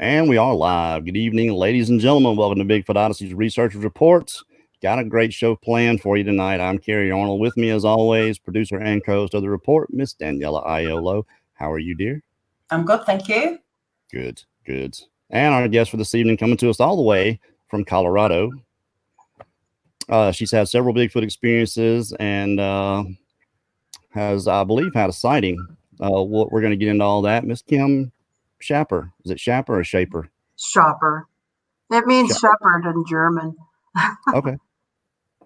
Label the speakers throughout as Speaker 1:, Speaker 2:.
Speaker 1: And we are live. Good evening, ladies and gentlemen. Welcome to Bigfoot Odyssey's Researchers Reports. Got a great show planned for you tonight. I'm Kerry Arnold. With me, as always, producer and co-host of the report, Miss Daniela Iolo. How are you, dear?
Speaker 2: I'm good, thank you.
Speaker 1: Good, good. And our guest for this evening, coming to us all the way from Colorado. She's had several Bigfoot experiences and has, I believe, had a sighting. We're going to get into all that. Miss KIm Schaper. Is it Schaper or Schaper?
Speaker 3: Schaper. It means shepherd in German.
Speaker 1: Okay.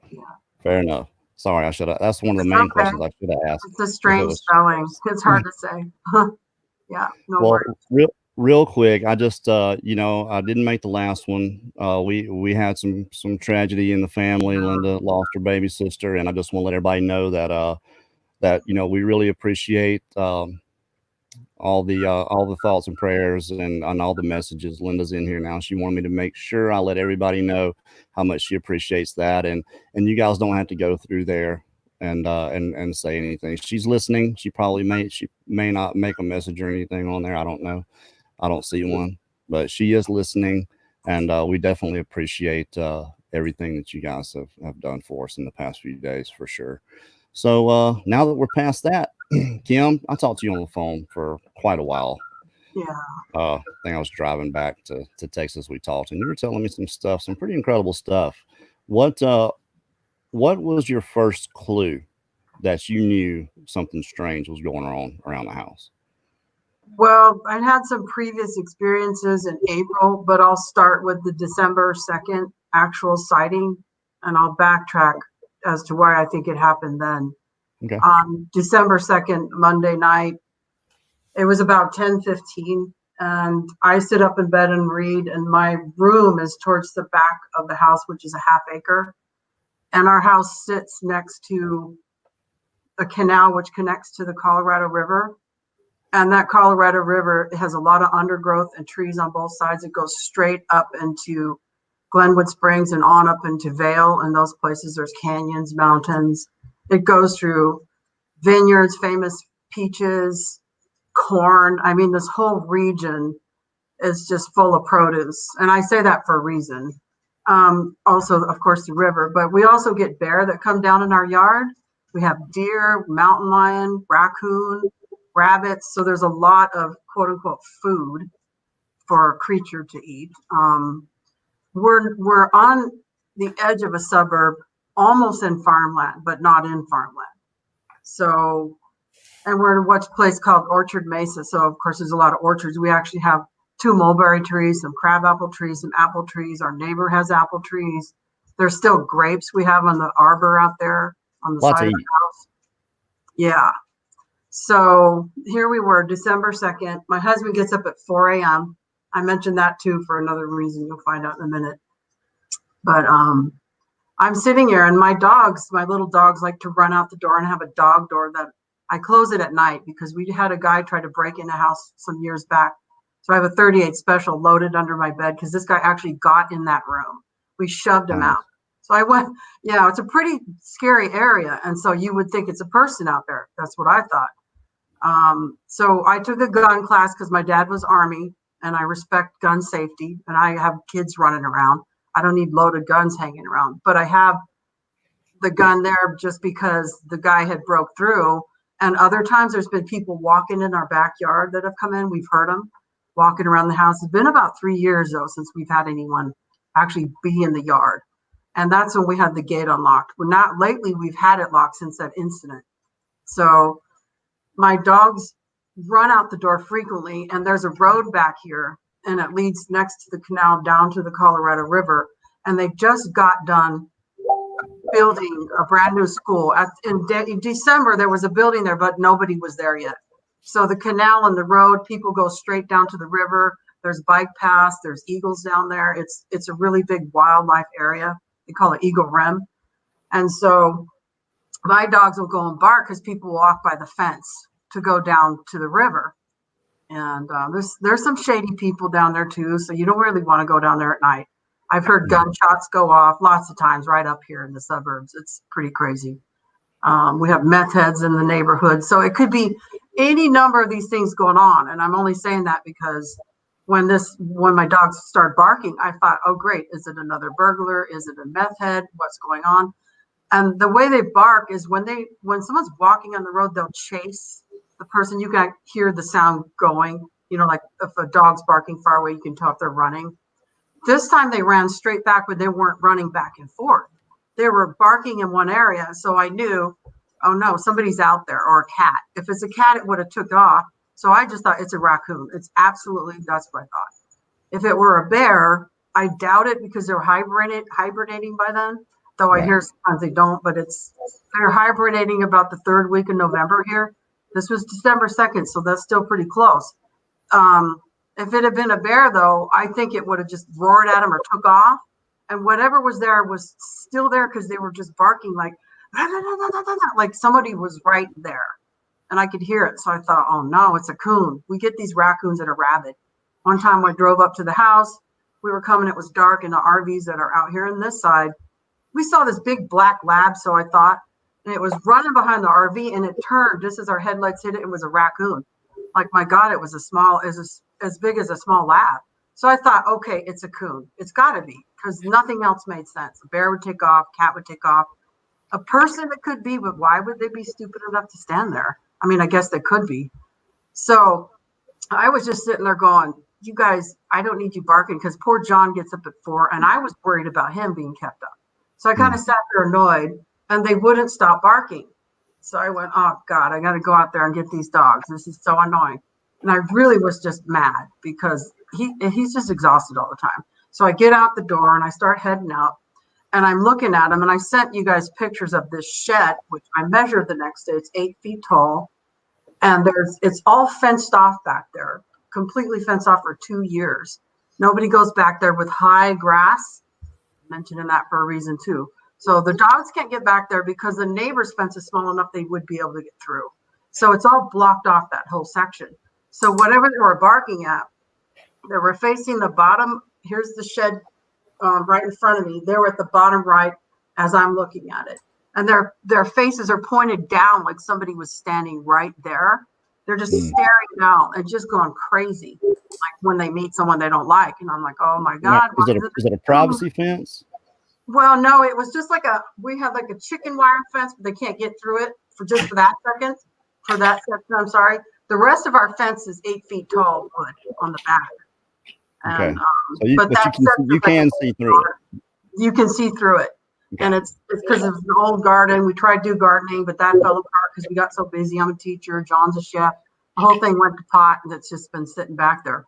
Speaker 3: Yeah.
Speaker 1: Fair enough. Sorry, I should have. That's one of the main questions I should have asked.
Speaker 3: It's a strange spelling. It's hard to say. Yeah. No
Speaker 1: well,
Speaker 3: worries.
Speaker 1: real quick, I just I didn't make the last one. We had some tragedy in the family. Linda lost her baby sister, and I just want to let everybody know that we really appreciate all the thoughts and prayers and all the messages. Linda's in here now. She wanted me to make sure I let everybody know how much she appreciates that, and you guys don't have to go through there and say anything. She's listening. She may not make a message or anything on there. I don't know. I don't see one, but she is listening, and we definitely appreciate everything that you guys have done for us in the past few days, for sure. So now that we're past that, KIm, I talked to you on the phone for quite a while.
Speaker 3: Yeah.
Speaker 1: I think I was driving back to Texas. We talked, and you were telling me some pretty incredible stuff. What was your first clue that you knew something strange was going on around the house?
Speaker 3: Well, I had some previous experiences in April, but I'll start with the December 2nd actual sighting, and I'll backtrack as to why I think it happened then.
Speaker 1: Okay.
Speaker 3: On December 2nd, Monday night, it was about 10:15, and I sit up in bed and read, and my room is towards the back of the house, which is a half acre. And our house sits next to a canal which connects to the Colorado River. And that Colorado River has a lot of undergrowth and trees on both sides. It goes straight up into Glenwood Springs and on up into Vail. And those places, there's canyons, mountains. It goes through vineyards, famous peaches, corn. I mean, this whole region is just full of produce. And I say that for a reason. Also, of course, the river, but we also get bear that come down in our yard. We have deer, mountain lion, raccoon, rabbits. So there's a lot of quote unquote food for a creature to eat. We're on the edge of a suburb, almost in farmland, but not in farmland. So, and we're in what's place called Orchard Mesa. So of course there's a lot of orchards. We actually have 2 mulberry trees, some crabapple trees, some apple trees. Our neighbor has apple trees. There's still grapes we have on the arbor out there on the side of the house. Yeah. So here we were, December 2nd. My husband gets up at 4 a.m. I mentioned that too for another reason you'll find out in a minute. But I'm sitting here, and my little dogs like to run out the door, and have a dog door that I close it at night because we had a guy try to break in the house some years back. So I have a 38 special loaded under my bed because this guy actually got in that room. We shoved him out. So I went, it's a pretty scary area. And so you would think it's a person out there. That's what I thought. So I took a gun class because my dad was Army, and I respect gun safety, and I have kids running around. I don't need loaded guns hanging around, but I have the gun there just because the guy had broke through. And other times there's been people walking in our backyard that have come in. We've heard them walking around the house. It's been about 3 years though since we've had anyone actually be in the yard. And that's when we had the gate unlocked. We're not lately, we've had it locked since that incident. So my dogs run out the door frequently, and there's a road back here, and it leads next to the canal down to the Colorado River. And they just got done building a brand new school. In December, there was a building there, but nobody was there yet. So the canal and the road, people go straight down to the river. There's bike paths, there's eagles down there. It's a really big wildlife area. They call it Eagle Rim. And so my dogs will go and bark because people walk by the fence to go down to the river. And there's some shady people down there too. So you don't really want to go down there at night. I've heard gunshots go off lots of times right up here in the suburbs. It's pretty crazy. We have meth heads in the neighborhood. So it could be any number of these things going on. And I'm only saying that because when my dogs started barking, I thought, oh great, is it another burglar? Is it a meth head? What's going on? And the way they bark is when someone's walking on the road, they'll chase the person. You can hear the sound going, like if a dog's barking far away, you can tell if they're running. This time they ran straight back, but they weren't running back and forth. They were barking in one area. So I knew, oh no, somebody's out there, or a cat. If it's a cat, it would have took off. So I just thought it's a raccoon. That's what I thought. If it were a bear, I doubt it because they're hibernating by then. Though I hear sometimes they don't, but they're hibernating about the third week of November here. This was December 2nd, so that's still pretty close. If it had been a bear, though, I think it would have just roared at them or took off. And whatever was there was still there because they were just barking like somebody was right there. And I could hear it. So I thought, oh no, it's a coon. We get these raccoons that are rabid. One time I drove up to the house. We were coming, it was dark in the RVs that are out here on this side. We saw this big black lab, so I thought, and it was running behind the RV, and it turned just as our headlights hit it. It was a raccoon. Like, my God, it was as big as a small lab. So I thought, okay, it's a coon. It's got to be, because nothing else made sense. A bear would take off, cat would take off. A person it could be, but why would they be stupid enough to stand there? I mean, I guess they could be. So I was just sitting there going, you guys, I don't need you barking, because poor John gets up at 4, and I was worried about him being kept up. So I kind of sat there annoyed, and they wouldn't stop barking. So I went, oh God, I got to go out there and get these dogs. This is so annoying. And I really was just mad because he's just exhausted all the time. So I get out the door and I start heading out, and I'm looking at him, and I sent you guys pictures of this shed, which I measured the next day. It's 8 feet tall, and it's all fenced off back there, completely fenced off for 2 years. Nobody goes back there with high grass. Mentioning that for a reason too. So the dogs can't get back there because the neighbor's fence is small enough they would be able to get through. So it's all blocked off, that whole section. So whatever they were barking at, they were facing the bottom. Here's the shed right in front of me. They were at the bottom right as I'm looking at it. And their faces are pointed down like somebody was standing right there. They're just staring down and just going crazy, like when they meet someone they don't like. And I'm like, oh my God.
Speaker 1: Is it a privacy fence?
Speaker 3: Well, no, it was just we had like a chicken wire fence, but they can't get through it for that second. For that section, I'm sorry. The rest of our fence is 8 feet tall wood on the back. And,
Speaker 1: okay. You can see through it.
Speaker 3: You can see through it. Okay. And it's because it's an old garden. We tried to do gardening, but that fell apart because we got so busy. I'm a teacher. John's a chef. The whole thing went to pot, and it's just been sitting back there.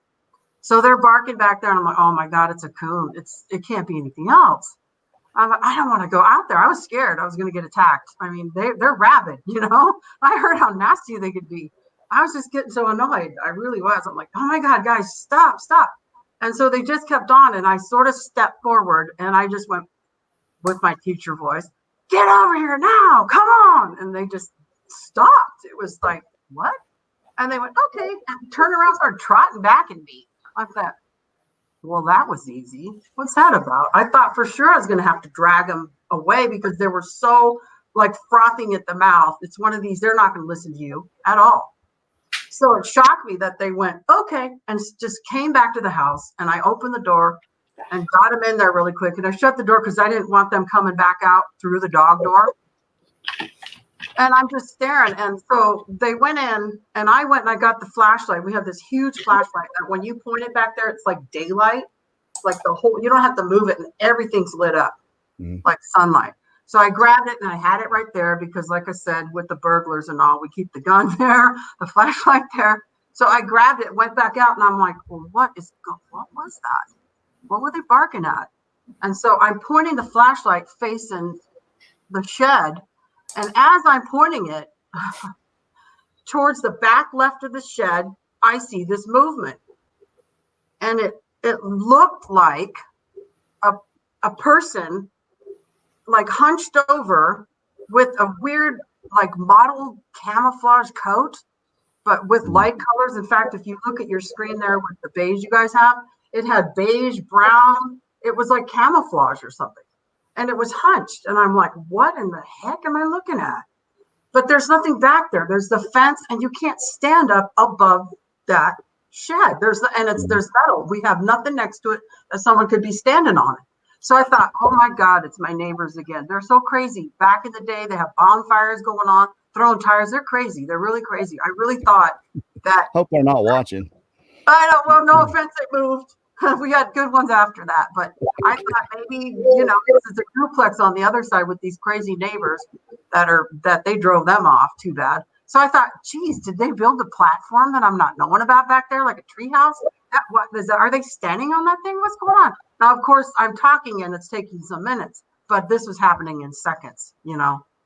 Speaker 3: So they're barking back there, and I'm like, oh my God, it's a coon. It can't be anything else. I'm like, I don't want to go out there. I was scared I was going to get attacked. I mean, they're rabid, I heard how nasty they could be. I was just getting so annoyed. I really was. I'm like, oh my God, guys, stop. And so they just kept on, and I sort of stepped forward, and I just went with my teacher voice, get over here now, come on. And they just stopped. It was like, what? And they went, okay, and turned around, started trotting back at me. I thought, well, that was easy. What's that about? I thought for sure I was going to have to drag them away because they were so like frothing at the mouth. It's one of these, they're not going to listen to you at all. So it shocked me that they went, okay, and just came back to the house. And I opened the door and got them in there really quick. And I shut the door because I didn't want them coming back out through the dog door. And I'm just staring. And so they went in, and I went and I got the flashlight. We have this huge flashlight that when you point it back there, it's like daylight. Like you don't have to move it, and everything's lit up like sunlight. So I grabbed it, and I had it right there because, like I said, with the burglars and all, we keep the gun there, the flashlight there. So I grabbed it, went back out, and I'm like, well, what was that? What were they barking at? And so I'm pointing the flashlight facing the shed. And as I'm pointing it towards the back left of the shed, I see this movement. And it looked like a person like hunched over with a weird like mottled camouflage coat, but with light colors. In fact, if you look at your screen there with the beige you guys have, it had beige, brown. It was like camouflage or something. And it was hunched. And I'm like, what in the heck am I looking at? But there's nothing back there. There's the fence, and you can't stand up above that shed. There's metal. We have nothing next to it that someone could be standing on it. So I thought, oh my God, it's my neighbors again. They're so crazy. Back in the day, they have bonfires going on, throwing tires. They're crazy. They're really crazy. I really thought that.
Speaker 1: Hope they're not watching.
Speaker 3: I don't. Well, no offense, they moved. We had good ones after that, but I thought maybe this is a duplex on the other side with these crazy neighbors that they drove them off. Too bad. So I thought, geez, did they build a platform that I'm not knowing about back there, like a tree house? Are they standing on that thing? What's going on? Now, of course, I'm talking and it's taking some minutes, but this was happening in seconds,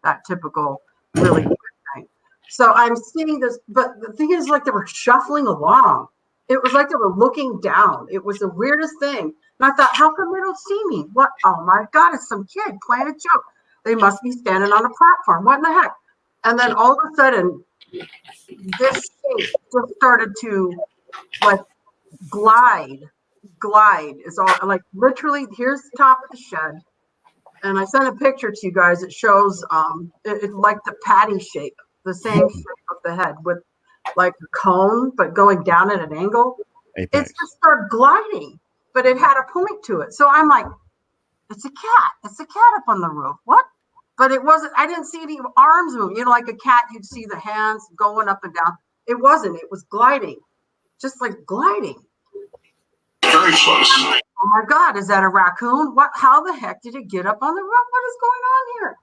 Speaker 3: that typical really quick thing. So I'm seeing this, but the thing is, like, they were shuffling along. It was like they were looking down. It was the weirdest thing. And I thought, how come they don't see me? What? Oh my God, it's some kid playing a joke. They must be standing on a platform. What in the heck? And then all of a sudden, this shape just started to like glide is all, like, literally. Here's the top of the shed, and I sent a picture to you guys. It shows it like the patty shape, the same shape of the head with like a cone, but going down at an angle.
Speaker 1: Apex.
Speaker 3: It just started gliding, but it had a point to it. So I'm like, it's a cat. It's a cat up on the roof. What? But it wasn't. I didn't see any arms move. Like a cat, you'd see the hands going up and down. It wasn't. It was gliding, just like gliding. Very close. Oh my God, is that a raccoon? What? How the heck did it get up on the roof? What is going on here?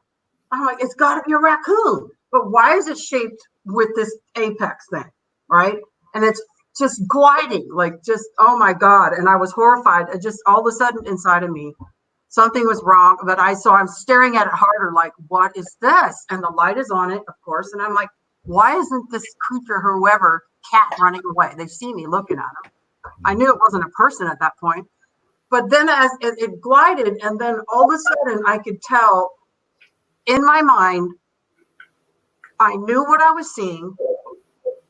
Speaker 3: I'm like, it's got to be a raccoon. But why is it shaped with this apex thing, right? And it's just gliding, like, just, oh my God. And I was horrified. It just, all of a sudden inside of me, something was wrong. But I'm staring at it harder, like, what is this? And the light is on it, of course. And I'm like, why isn't this creature, whoever, cat running away? They see me looking at him. I knew it wasn't a person at that point. But then as it glided, and then all of a sudden I could tell in my mind, I knew what I was seeing.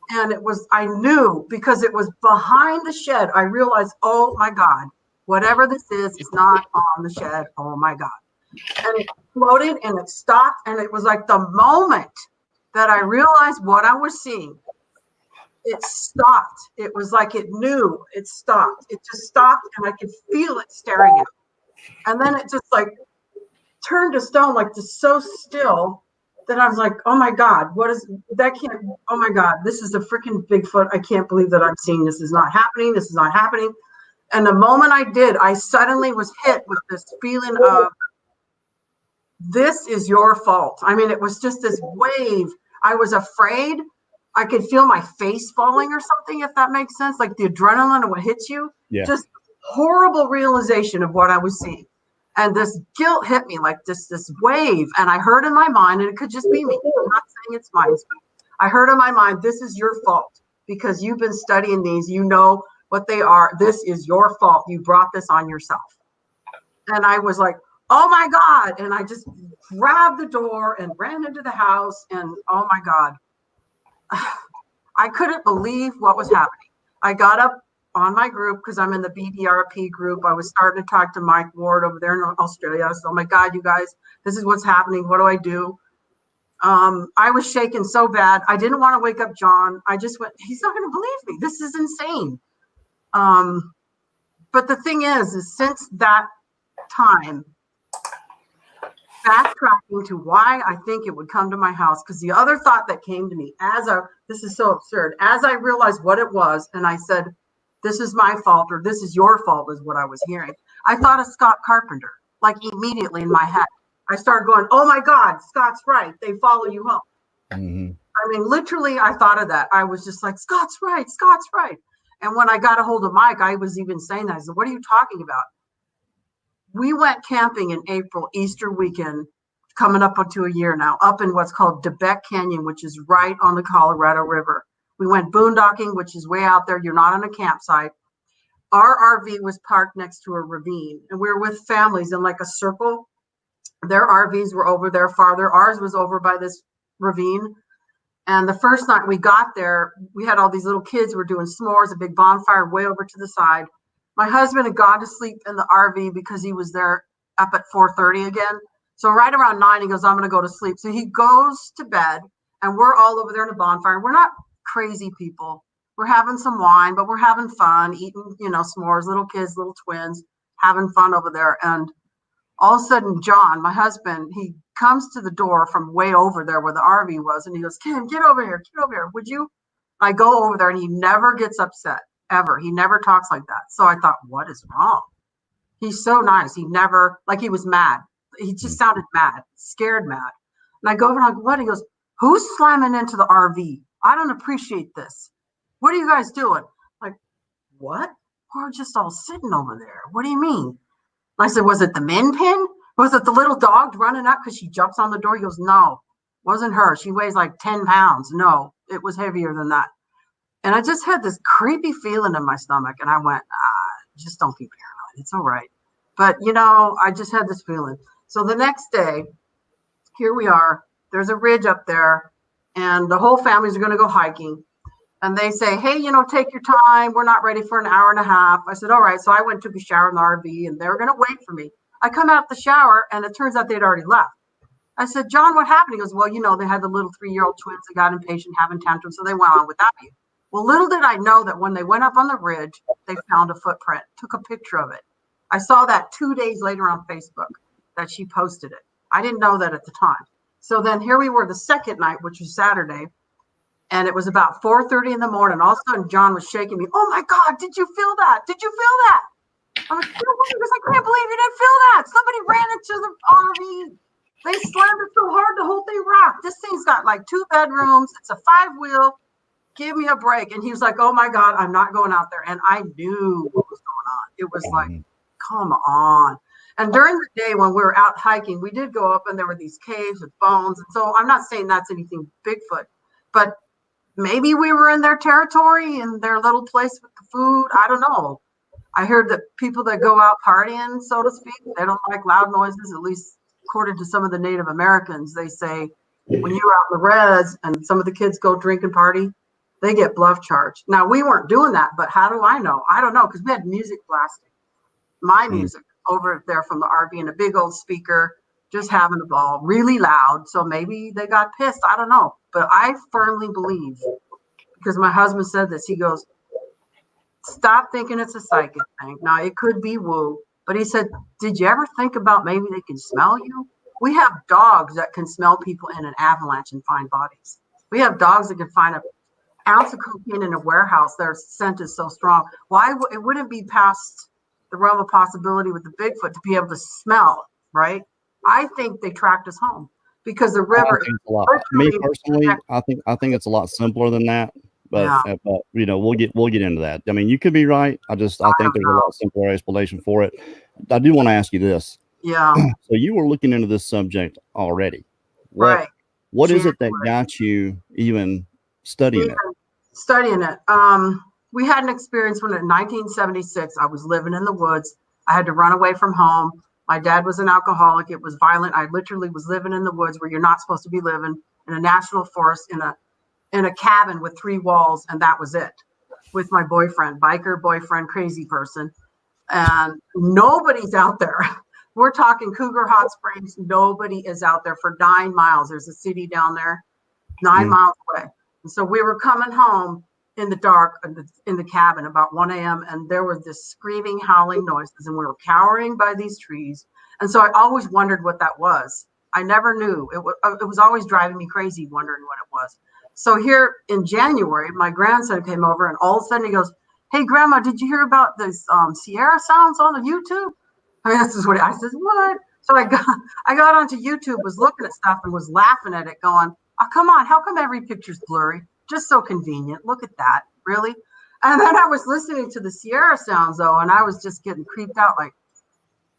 Speaker 3: And I knew because it was behind the shed. I realized, oh my God, whatever this is not on the shed. Oh my God. And it floated and it stopped. And it was like the moment that I realized what I was seeing, it stopped. It was like it knew it stopped. It just stopped, and I could feel it staring at me. And then it just like turned to stone, like just so still that I was like, oh my God, what is that? Oh my God, this is a freaking Bigfoot. I can't believe that I'm seeing this. Is not happening. This is not happening. And the moment I did, I suddenly was hit with this feeling of, this is your fault. I mean, it was just this wave. I was afraid. I could feel my face falling or something, if that makes sense. Like the adrenaline of what hits you. Yeah. Just horrible realization of what I was seeing. And this guilt hit me like this wave. And I heard in my mind, and it could just be me. I'm not saying it's mine. I heard in my mind, this is your fault because you've been studying these. You know what they are. This is your fault. You brought this on yourself. And I was like, oh my God. And I just grabbed the door and ran into the house. And oh my God. I couldn't believe what was happening. I got up on my group because I'm in the BDRP group. I was starting to talk to Mike Ward over there in Australia. So, oh my God, you guys, this is what's happening. What do I do? I was shaking so bad. I didn't want to wake up John. I just went, he's not going to believe me. This is insane. But the thing is since that time, backtracking to why I think it would come to my house, because the other thought that came to me this is so absurd, as I realized what it was, and I said, this is my fault, or this is your fault, is what I was hearing. I thought of Scott Carpenter, like immediately in my head. I started going, oh my God, Scott's right. They follow you home. Mm-hmm. I mean, literally, I thought of that. I was just like, Scott's right, Scott's right. And when I got a hold of Mike, I was even saying that. I said, what are you talking about? We went camping in April, Easter weekend, coming up onto a year now, up in what's called DeBeck Canyon, which is right on the Colorado River. We went boondocking, which is way out there. You're not on a campsite. Our RV was parked next to a ravine, and we were with families in like a circle. Their RVs were over there farther. Ours was over by this ravine. And the first night we got there, we had all these little kids who were doing s'mores, a big bonfire way over to the side. My husband had gone to sleep in the RV because he was there up at 4:30 again. So right around 9, he goes, I'm going to go to sleep. So he goes to bed, and we're all over there in a bonfire. We're not crazy people. We're having some wine, but we're having fun, eating, s'mores, little kids, little twins, having fun over there. And all of a sudden, John, my husband, he comes to the door from way over there where the RV was. And he goes, Kim, get over here. Would you? I go over there and he never gets upset, ever. He never talks like that. So I thought, what is wrong? He's so nice. He never, like he was mad. He just sounded mad, scared mad. And I go over and I go, what? He goes, who's slamming into the RV? I don't appreciate this. What are you guys doing? Like, what? We're just all sitting over there. What do you mean? I said, was it the min pin? Was it the little dog running up because she jumps on the door? He goes, no, wasn't her. She weighs like 10 pounds. No, it was heavier than that. And I just had this creepy feeling in my stomach. And I went, just don't be paranoid. It's all right. But, I just had this feeling. So the next day, here we are. There's a ridge up there. And the whole family's going to go hiking. And they say, hey, take your time. We're not ready for an hour and a half. I said, all right. So I went, took a shower in the RV, and they were going to wait for me. I come out the shower, and it turns out they'd already left. I said, John, what happened? He goes, well, they had the little 3-year-old twins that got impatient, having tantrums, so they went on without you. Well, little did I know that when they went up on the ridge, they found a footprint, took a picture of it. I saw that 2 days later on Facebook that she posted it. I didn't know that at the time. So then here we were the second night, which was Saturday. And it was about 4:30 in the morning. All of a sudden, John was shaking me. Oh, my God, did you feel that? Did you feel that? I'm like, I can't believe you didn't feel that. Somebody ran into the RV. They slammed it so hard, the whole thing rocked. This thing's got like 2 bedrooms. It's a 5-wheel. Give me a break. And he was like, oh, my God, I'm not going out there. And I knew what was going on. It was like, come on. And during the day when we were out hiking, we did go up and there were these caves with bones. And so I'm not saying that's anything Bigfoot, but maybe we were in their territory, in their little place with the food. I don't know. I heard that people that go out partying, so to speak, they don't like loud noises, at least according to some of the Native Americans. They say when you're out in the res and some of the kids go drink and party, they get bluff charged. Now, we weren't doing that, but how do I know? I don't know, because we had music blasting, my music over there from the RV and a big old speaker, just having a ball, really loud. So maybe they got pissed. I don't know. But I firmly believe, because my husband said this, he goes, stop thinking it's a psychic thing. Now, it could be woo. But he said, did you ever think about maybe they can smell you? We have dogs that can smell people in an avalanche and find bodies. We have dogs that can find an ounce of cocaine in a warehouse. Their scent is so strong. Why it wouldn't be past the realm of possibility with the Bigfoot to be able to smell, right? I think they tracked us home because the river.
Speaker 1: Me personally, I think it's a lot simpler than that. But, but we'll get into that. I mean, you could be right. I think there's a lot simpler explanation for it. I do want to ask you this.
Speaker 3: Yeah.
Speaker 1: So you were looking into this subject already. What is it that got you even studying it?
Speaker 3: Studying it. We had an experience when in 1976, I was living in the woods. I had to run away from home. My dad was an alcoholic. It was violent. I literally was living in the woods where you're not supposed to be living, in a national forest, in a cabin with 3 walls, and that was it. With my boyfriend, biker boyfriend, crazy person, and nobody's out there. We're talking Cougar Hot Springs. Nobody is out there for 9 miles. There's a city down there, 9 miles away. And so we were coming home in the dark in the cabin about 1 a.m. and there was this screaming, howling noises, and we were cowering by these trees. And so I always wondered what that was. I never knew. It was always driving me crazy, wondering what it was. So here in January, my grandson came over, and all of a sudden he goes, "Hey, Grandma, did you hear about this Sierra sounds on the YouTube?" I mean, this is what I said. What? So I got onto YouTube, was looking at stuff, and was laughing at it, going, "Oh, come on! How come every picture's blurry? Just so convenient. Look at that, really." And then I was listening to the Sierra sounds though, and I was just getting creeped out. Like,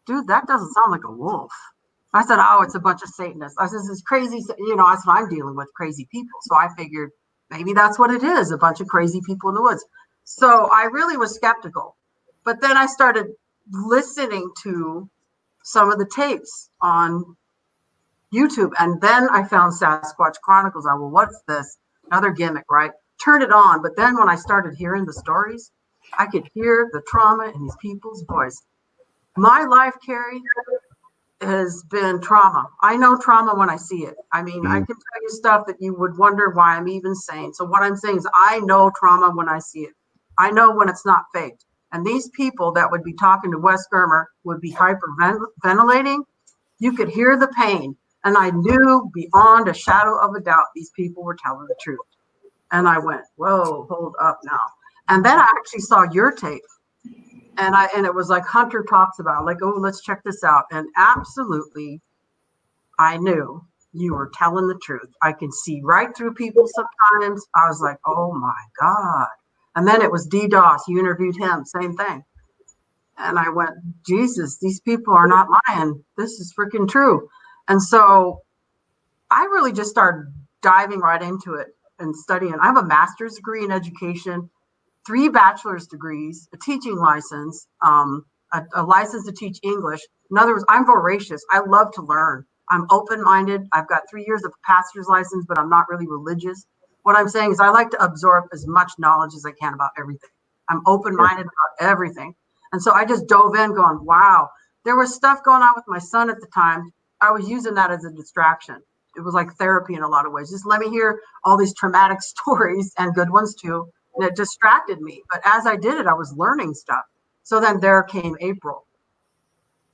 Speaker 3: dude, that doesn't sound like a wolf. I said, "Oh, it's a bunch of Satanists." I said, "This is crazy." That's what I'm dealing with, crazy people. So I figured maybe that's what it is, a bunch of crazy people in the woods. So I really was skeptical. But then I started listening to some of the tapes on YouTube. And then I found Sasquatch Chronicles. Well, what's this? Another gimmick, right? Turn it on. But then when I started hearing the stories, I could hear the trauma in these people's voice. My life, Kerry, has been trauma. I know trauma when I see it. I mean, I
Speaker 1: Mm,
Speaker 3: can tell you stuff that you would wonder why I'm even saying. So what I'm saying is I know trauma when I see it. I know when it's not faked. And these people that would be talking to Wes Germer would be hyperventilating. You could hear the pain. And I knew beyond a shadow of a doubt these people were telling the truth. And I went, whoa, hold up now. And then I actually saw your tape. And it was like Hunter talks about, like, oh, let's check this out. And absolutely, I knew you were telling the truth. I can see right through people sometimes. I was like, oh my God. And then it was DDoS. You interviewed him, same thing. And I went, Jesus, these people are not lying. This is freaking true. And so I really just started diving right into it and studying. I have a master's degree in education, 3 bachelor's degrees, a teaching license, a license to teach English. In other words, I'm voracious. I love to learn. I'm open-minded. I've got 3 years of pastor's license, but I'm not really religious. What I'm saying is I like to absorb as much knowledge as I can about everything. I'm open-minded about everything. And so I just dove in going, wow, there was stuff going on with my son at the time. I was using that as a distraction. It was like therapy in a lot of ways. Just let me hear all these traumatic stories, and good ones too. And it distracted me. But as I did it, I was learning stuff. So then there came April.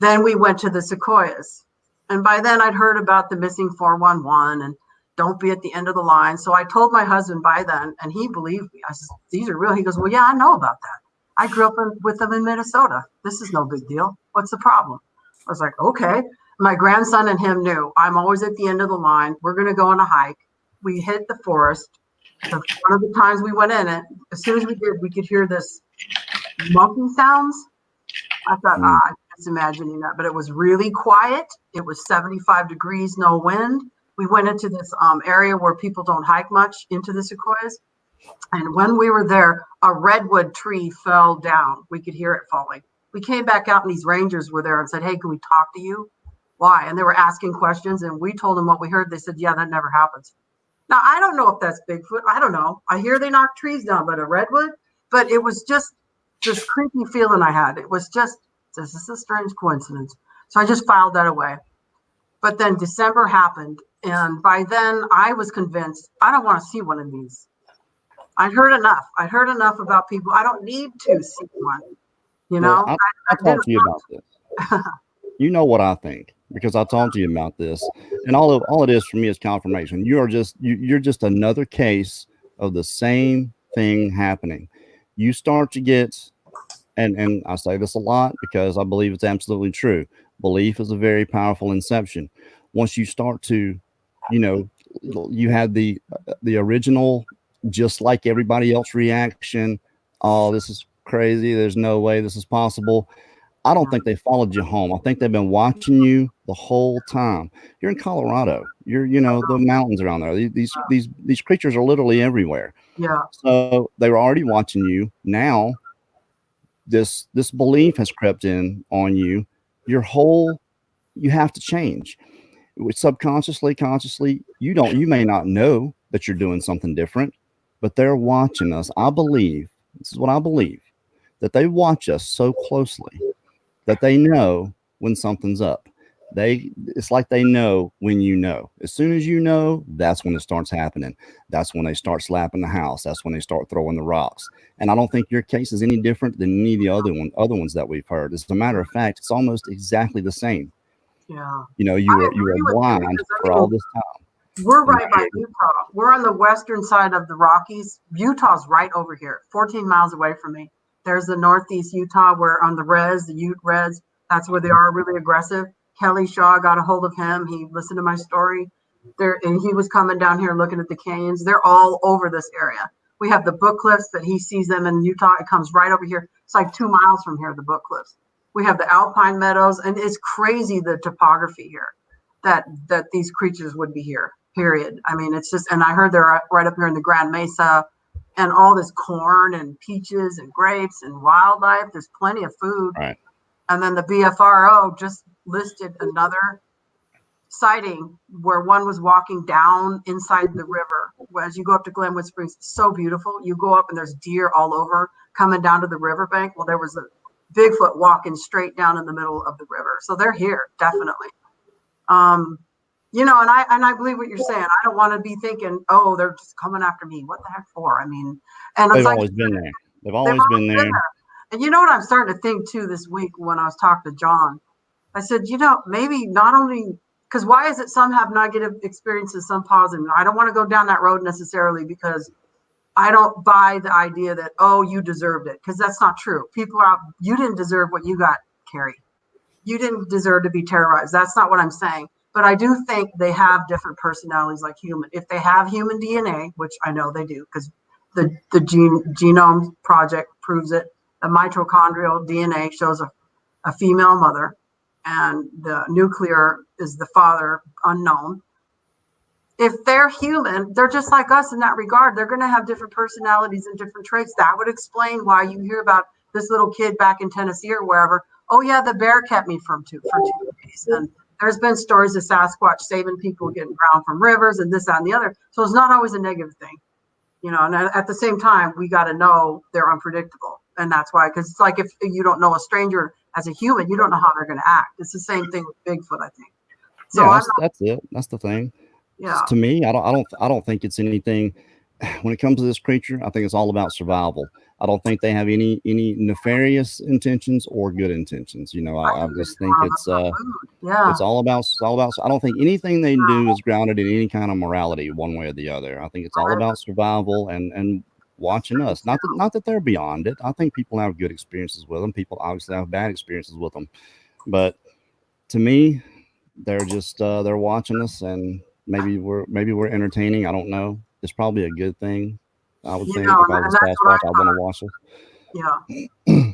Speaker 3: Then we went to the Sequoias. And by then I'd heard about the missing 411 and don't be at the end of the line. So I told my husband by then, and he believed me. I said, these are real. He goes, well, yeah, I know about that. I grew up with them in Minnesota. This is no big deal. What's the problem? I was like, okay. My grandson and him knew I'm always at the end of the line. We're going to go on a hike. We hit the forest. One of the times we went in it, as soon as we did, we could hear this monkey sounds. I thought,
Speaker 1: mm,
Speaker 3: I'm just imagining that, but it was really quiet. It was 75 degrees, no wind. We went into this area where people don't hike much into the Sequoias. And when we were there, a redwood tree fell down. We could hear it falling. We came back out and these rangers were there and said, hey, can we talk to you? Why? And they were asking questions and we told them what we heard. They said, yeah, that never happens. Now, I don't know if that's Bigfoot. I don't know. I hear they knock trees down, but a redwood, but it was just this creepy feeling I had. It was just, this is a strange coincidence. So I just filed that away. But then December happened. And by then I was convinced I don't want to see one of these. I'd heard enough. I'd heard enough about people. I don't need to see one. You
Speaker 1: well,
Speaker 3: know,
Speaker 1: I
Speaker 3: I didn't
Speaker 1: talked to you about this. You know what I think because I talked to you about this, and all it is for me is confirmation. You're just another case of the same thing happening. You start to get, and I say this a lot because I believe it's absolutely true. Belief is a very powerful inception. Once you start to, you know, you had the original, just like everybody else reaction. Oh, this is crazy. There's no way this is possible. I don't think they followed you home. I think they've been watching you the whole time. You're in Colorado. You're, the mountains around there. These creatures are literally everywhere.
Speaker 3: yeah,
Speaker 1: So they were already watching you. Now this belief has crept in on you. You have to change. Subconsciously, consciously, you may not know that you're doing something different, but they're watching us. I believe, this is what I believe, that they watch us so closely that they know when something's up. It's like they know when you know. As soon as you know, that's when it starts happening. That's when they start slapping the house. That's when they start throwing the rocks. And I don't think your case is any different than any of the other ones that we've heard. As a matter of fact, it's almost exactly the same.
Speaker 3: yeah.
Speaker 1: You
Speaker 3: I
Speaker 1: were
Speaker 3: agree with you
Speaker 1: blind
Speaker 3: because
Speaker 1: for all this time.
Speaker 3: we're
Speaker 1: And
Speaker 3: right by Utah. We're on the western side of the Rockies. Utah's right over here, 14 miles away from me. There's the northeast Utah where on the the Ute Reds, that's where they are really aggressive. Kelly Shaw got a hold of him. He listened to my story there, and he was coming down here looking at the canyons. They're all over this area. We have the Book Cliffs that he sees them in Utah. It comes right over here. It's like 2 miles from here, the Book Cliffs. We have the Alpine Meadows, and it's crazy the topography here that these creatures would be here. Period. I mean, it's just, and I heard they're right up here in the Grand Mesa, and all this corn and peaches and grapes and wildlife. There's plenty of food.
Speaker 1: right.
Speaker 3: And then the BFRO just listed another sighting where one was walking down inside the river. As you go up to Glenwood Springs, it's so beautiful. You go up and there's deer all over coming down to the riverbank. Well, there was a Bigfoot walking straight down in the middle of the river. So they're here, definitely. You know, and I believe what you're saying. I don't want to be thinking, oh, they're just coming after me. What the heck for? I mean, and it's
Speaker 1: They've
Speaker 3: like
Speaker 1: always been there. They've
Speaker 3: they've
Speaker 1: always been
Speaker 3: always been
Speaker 1: there.
Speaker 3: there. And you know what I'm starting to think too this week when I was talking to John? I said, you know, maybe not only because why is it some have negative experiences, some positive? I don't want to go down that road necessarily because I don't buy the idea that, oh, you deserved it, because that's not true. People are out, you didn't deserve what you got, Kerry. You didn't deserve to be terrorized. That's not what I'm saying. But I do think they have different personalities like human. If they have human DNA, which I know they do, because the genome project proves it, the mitochondrial DNA shows a female mother, and the nuclear is the father unknown. If they're human, they're just like us in that regard. They're going to have different personalities and different traits. That would explain why you hear about this little kid back in Tennessee or wherever. Oh yeah, the bear kept me for 2 days. And there's been stories of Sasquatch saving people getting drowned from rivers and this, that, and the other. So it's not always a negative thing, you know. And at the same time, we got to know they're unpredictable, and that's why. Because it's like if you don't know a stranger as a human, you don't know how they're going to act. It's the same thing with Bigfoot, I think. So
Speaker 1: Yeah, that's it. That's the thing.
Speaker 3: Yeah.
Speaker 1: To me, I don't think it's anything. When it comes to this creature, I think it's all about survival. I don't think they have any nefarious intentions or good intentions. You know, I just think
Speaker 3: yeah.
Speaker 1: it's all about I don't think anything they do is grounded in any kind of morality one way or the other. I think it's all about survival and watching us. Not that they're beyond it. I think people have good experiences with them. People obviously have bad experiences with them. But to me, they're just they're watching us, and maybe we're entertaining. I don't know. It's probably a good thing. I would think if I was a Sasquatch, I want to watch it.
Speaker 3: Yeah.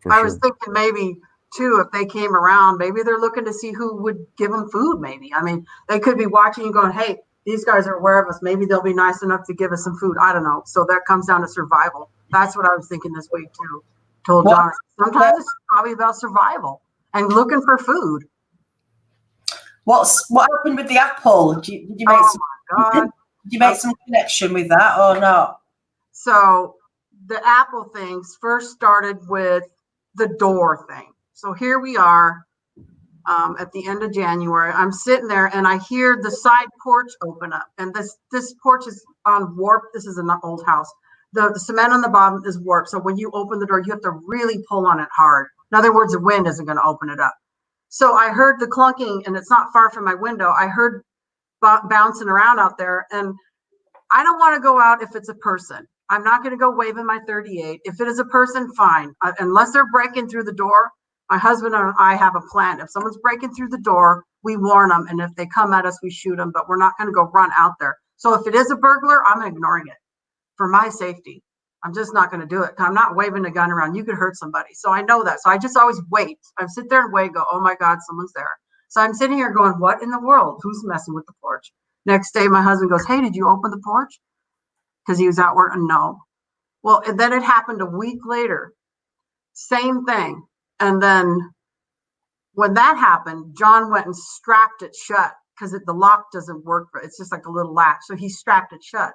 Speaker 1: For
Speaker 3: I was
Speaker 1: sure.
Speaker 3: thinking maybe too, if they came around, maybe they're looking to see who would give them food. Maybe, I mean, they could be watching and going, "Hey, these guys are aware of us. Maybe they'll be nice enough to give us some food." I don't know. So that comes down to survival. That's what I was thinking this week too. Told John, sometimes it's probably about survival and looking for food.
Speaker 2: What happened with the apple? Did you make did you make some connection with that or not?
Speaker 3: So the apple things first started with the door thing. So here we are at the end of January. I'm sitting there and I hear the side porch open up, and this porch is on warp. This is an old house. The cement on the bottom is warped. So when you open the door, you have to really pull on it hard. In other words, the wind isn't going to open it up. So I heard the clunking, and it's not far from my window. I heard bouncing around out there, and I don't want to go out if it's a person. I'm not going to go waving my 38. If it is a person, fine. Unless they're breaking through the door, my husband and I have a plan. If someone's breaking through the door, we warn them. And if they come at us, we shoot them, but we're not going to go run out there. So if it is a burglar, I'm ignoring it for my safety. I'm just not going to do it. I'm not waving a gun around. You could hurt somebody. So I know that. So I just always wait. I sit there and wait, go, oh my God, someone's there. So I'm sitting here going, what in the world? Who's messing with the porch? Next day, my husband goes, hey, did you open the porch? Because he was out working. No. Well, and then it happened a week later. Same thing. And then when that happened, John went and strapped it shut because the lock doesn't work. It's just like a little latch. So he strapped it shut.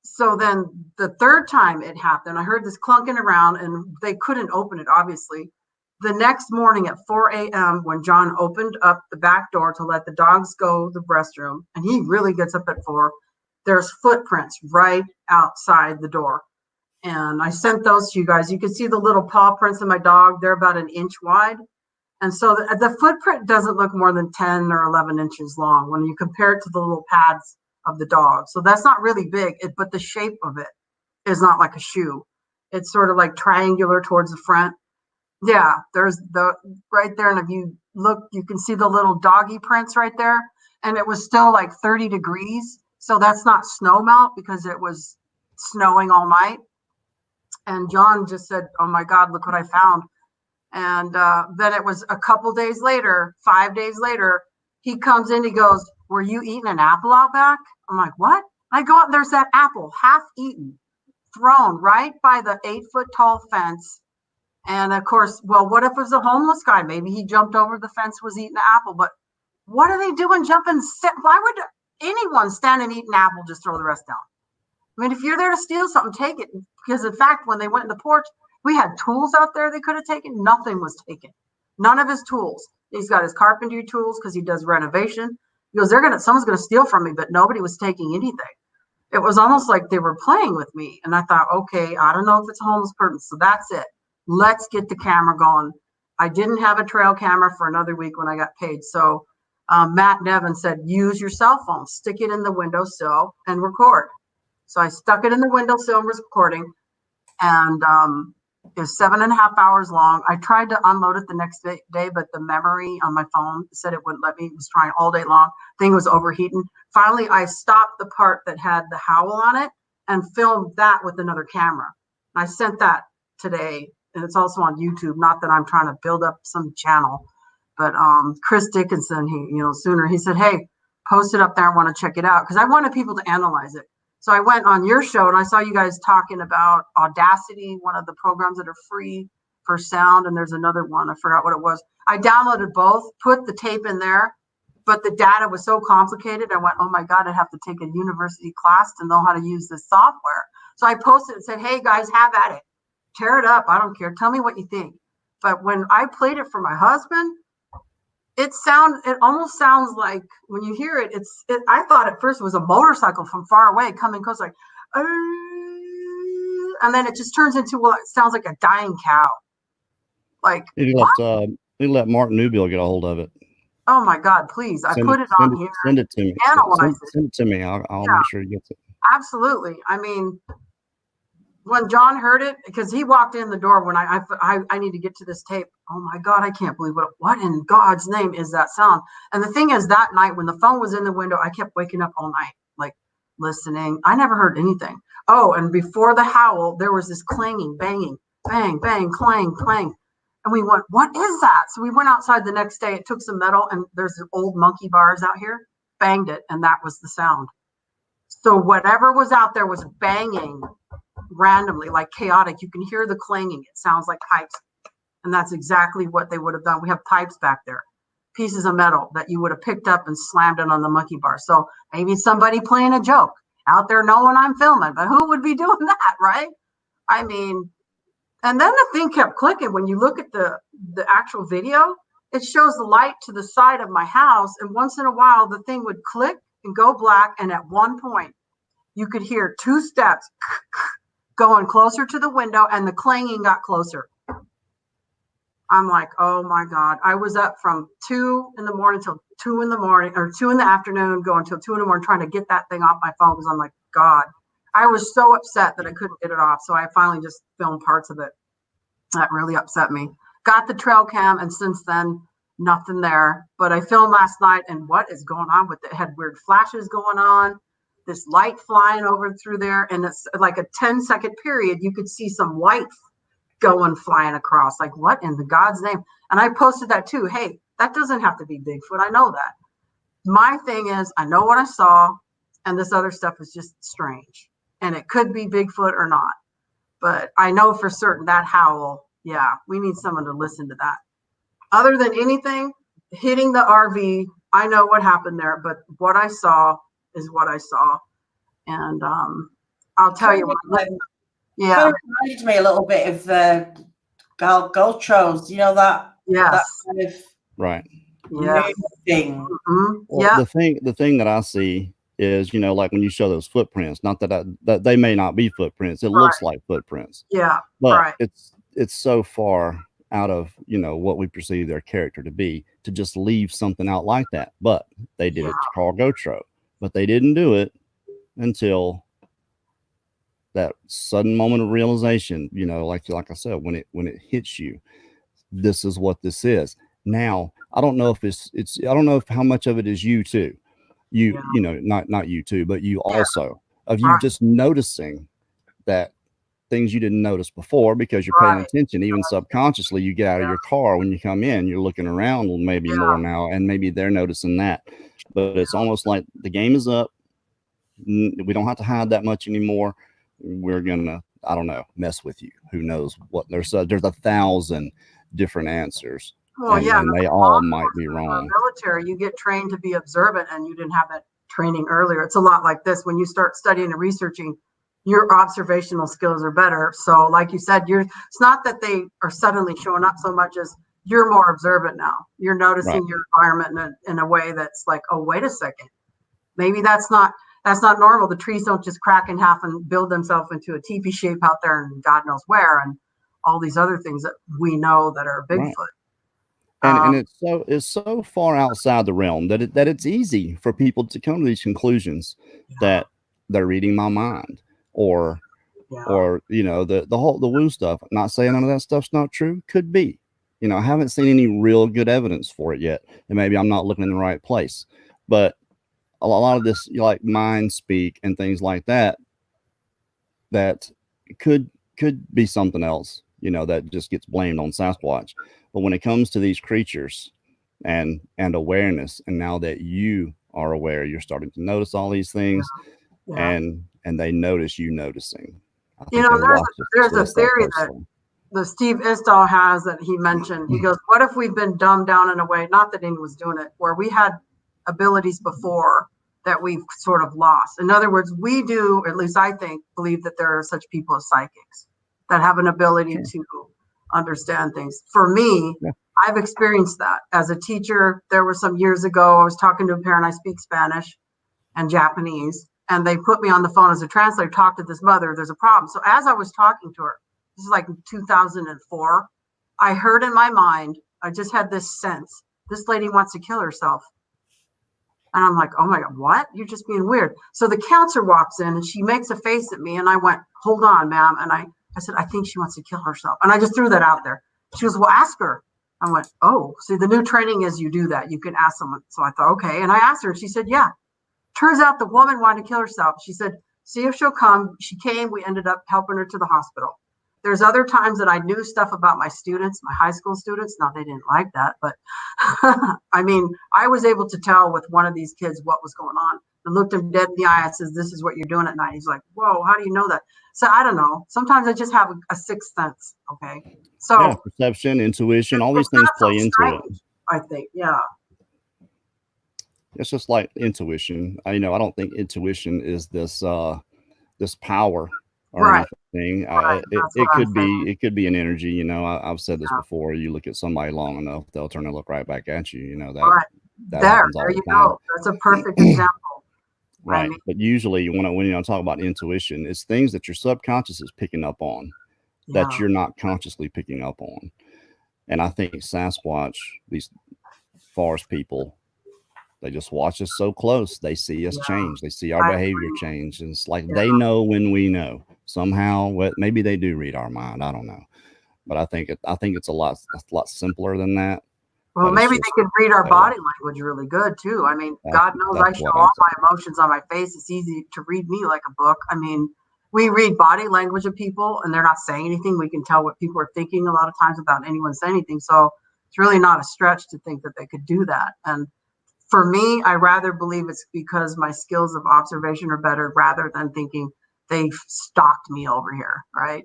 Speaker 3: So then the third time it happened, I heard this clunking around and they couldn't open it, obviously. The next morning at 4 a.m., when John opened up the back door to let the dogs go to the restroom, and he really gets up at 4, there's footprints right outside the door. And I sent those to you guys. You can see the little paw prints of my dog. They're about an inch wide. And so the footprint doesn't look more than 10 or 11 inches long when you compare it to the little pads of the dog. So that's not really big, but the shape of it is not like a shoe. It's sort of like triangular towards the front. Yeah, there's the right there. And if you look, you can see the little doggy prints right there. And it was still like 30 degrees. So that's not snow melt because it was snowing all night. And John just said, oh my God, look what I found. And then it was a couple days later, 5 days later, he comes in, he goes, were you eating an apple out back? I'm like, what? I go out and there's that apple half eaten, thrown right by the 8-foot tall fence. And of course, well, what if it was a homeless guy? Maybe he jumped over the fence, was eating the apple. But what are they doing jumping? Why would anyone stand and eat an apple, just throw the rest down? I mean, if you're there to steal something, take it. Because in fact, when they went in the porch, we had tools out there they could have taken. Nothing was taken. None of his tools. He's got his carpentry tools because he does renovation. He goes, someone's gonna steal from me, but nobody was taking anything. It was almost like they were playing with me. And I thought, okay, I don't know if it's a homeless person. So that's it. Let's get the camera going. I didn't have a trail camera for another week when I got paid. So Matt Nevin said, use your cell phone, stick it in the windowsill and record. So I stuck it in the windowsill and was recording. And it was 7.5 hours long. I tried to unload it the next day, but the memory on my phone said it wouldn't let me. It was trying all day long. Thing was overheating. Finally, I stopped the part that had the howl on it and filmed that with another camera. I sent that today, and it's also on YouTube. Not that I'm trying to build up some channel, but Chris Dickinson, he said, hey, post it up there. I want to check it out because I wanted people to analyze it. So I went on your show and I saw you guys talking about Audacity, one of the programs that are free for sound. And there's another one, I forgot what it was. I downloaded both, put the tape in there, but the data was so complicated. I went, oh my God, I'd have to take a university class to know how to use this software. So I posted and said, hey guys, have at it. Tear it up. I don't care. Tell me what you think. But when I played it for my husband, it almost sounds like when you hear it, I thought at first it was a motorcycle from far away coming close, like, and then it just turns into, well, it sounds like a dying cow. Like,
Speaker 1: he let Martin Newbill get a hold of it.
Speaker 3: Oh my God, please. I put it on here.
Speaker 1: Send it to me. Send it to me. I'll make sure he gets it.
Speaker 3: Absolutely. I mean, when John heard it, because he walked in the door when I need to get to this tape. Oh my God, I can't believe what in God's name is that sound? And the thing is, that night when the phone was in the window, I kept waking up all night, like listening. I never heard anything. Oh, and before the howl, there was this clanging, banging, bang, bang, clang, clang. And we went, what is that? So we went outside the next day. It took some metal, and there's old monkey bars out here, banged it, and that was the sound. So whatever was out there was banging randomly, like chaotic. You can hear the clanging. It sounds like pipes. And that's exactly what they would have done. We have pipes back there, pieces of metal that you would have picked up and slammed it on the monkey bar. So maybe somebody playing a joke out there knowing I'm filming, but who would be doing that, right? I mean, and then the thing kept clicking. When you look at the actual video, it shows the light to the side of my house. And once in a while, the thing would click and go black. And at one point, you could hear 2 steps going closer to the window, and the clanging got closer. I'm like, oh my God. I was up from 2 in the morning till 2 in the morning, or 2 in the afternoon, going till 2 in the morning, trying to get that thing off my phone, because I'm like, God, I was so upset that I couldn't get it off. So I finally just filmed parts of it. That really upset me. Got the trail cam, and since then, nothing there. But I filmed last night, and what is going on with it? It had weird flashes going on, this light flying over through there, and it's like a 10-second period. You could see some white going flying across. Like, what in the God's name? And I posted that too. Hey, that doesn't have to be Bigfoot. I know that. My thing is, I know what I saw, and this other stuff is just strange. And it could be Bigfoot or not. But I know for certain that howl, yeah, we need someone to listen to that. Other than anything, hitting the RV, I know what happened there, but what I saw is what I saw. And I'll tell you what. Yeah.
Speaker 2: Kind of reminded me a little bit of Galtros. You know that?
Speaker 3: Yes.
Speaker 2: That kind of
Speaker 1: right.
Speaker 3: Yeah.
Speaker 2: thing.
Speaker 1: Mm-hmm. Well, yeah. The thing that I see is, like when you show those footprints, not that they may not be footprints. It looks like footprints.
Speaker 3: Yeah.
Speaker 1: But it's so far out of, what we perceive their character to be, to just leave something out like that. But they did it to Carl Gotro, but they didn't do it until that sudden moment of realization, like I said, when it hits you, this is what this is. Now, I don't know if I don't know if how much of it is you too. Not you too, but you also, of you just noticing that things you didn't notice before because you're paying attention, even subconsciously. You get out of your car when you come in, you're looking around maybe more now, and maybe they're noticing that. But it's almost like the game is up. We don't have to hide that much anymore. We're gonna, I don't know, mess with you. Who knows what? There's 1,000 different answers.
Speaker 3: Well,
Speaker 1: and they all might be wrong.
Speaker 3: Military, you get trained to be observant, and you didn't have that training earlier. It's a lot like this. When you start studying and researching, your observational skills are better. So like you said, it's not that they are suddenly showing up so much as you're more observant now. You're noticing
Speaker 1: Right.
Speaker 3: your environment in a way that's like, oh, wait a second. Maybe that's not normal. The trees don't just crack in half and build themselves into a teepee shape out there and God knows where, and all these other things that we know that are Bigfoot.
Speaker 1: Right. And it's so far outside the realm that it's easy for people to come to these conclusions that they're reading my mind, or you know, the woo stuff. Not saying none of that stuff's not true. Could be. You know, I haven't seen any real good evidence for it yet, and maybe I'm not looking in the right place. But a lot of this, like mind speak and things like that, that could be something else. You know, that just gets blamed on Sasquatch. But when it comes to these creatures and awareness, and now that you are aware, you're starting to notice all these things, and they notice you noticing.
Speaker 3: You know, there's a theory that the Steve Istall has that he mentioned. He goes, what if we've been dumbed down in a way, not that anyone was doing it, where we had abilities before that we've sort of lost. In other words, we do, at least I think, believe that there are such people as psychics that have an ability to understand things. For me, I've experienced that as a teacher. There were some years ago, I was talking to a parent. I speak Spanish and Japanese, and they put me on the phone as a translator, talk to this mother. There's a problem. So as I was talking to her, this is like 2004, I heard in my mind, I just had this sense, this lady wants to kill herself. And I'm like, oh my God, what? You're just being weird. So the counselor walks in and she makes a face at me, and I went, hold on, ma'am. And I said, I think she wants to kill herself. And I just threw that out there. She goes, well, ask her. I went, oh, see, the new training is you do that. You can ask someone. So I thought, okay. And I asked her, and she said, yeah. Turns out the woman wanted to kill herself. She said, see if she'll come. She came. We ended up helping her to the hospital. There's other times that I knew stuff about my students, my high school students. Now, they didn't like that, but I mean, I was able to tell with one of these kids what was going on. I looked him dead in the eye. I says, this is what you're doing at night. He's like, whoa, how do you know that? So I don't know. Sometimes I just have a sixth sense. Okay. So
Speaker 1: perception, intuition, all these things play into it.
Speaker 3: I think, yeah.
Speaker 1: It's just like intuition. I don't think intuition is this power or anything. It could be an energy. I've said this before. You look at somebody long enough, they'll turn and look right back at you. That
Speaker 3: there you go. That's a perfect example.
Speaker 1: Right. But usually when you talk about intuition, it's things that your subconscious is picking up on that you're not consciously picking up on. And I think Sasquatch, these forest people, they just watch us so close. They see us change. They see our behavior change. And it's like they know when we know. Somehow, maybe they do read our mind. I don't know. But I think it's a lot simpler than that.
Speaker 3: Well, maybe they could read our body language really good too. I mean, God knows I show all my emotions on my face. It's easy to read me like a book. I mean, we read body language of people and they're not saying anything. We can tell what people are thinking a lot of times without anyone saying anything. So it's really not a stretch to think that they could do that. And for me, I rather believe it's because my skills of observation are better rather than thinking they've stalked me over here. Right.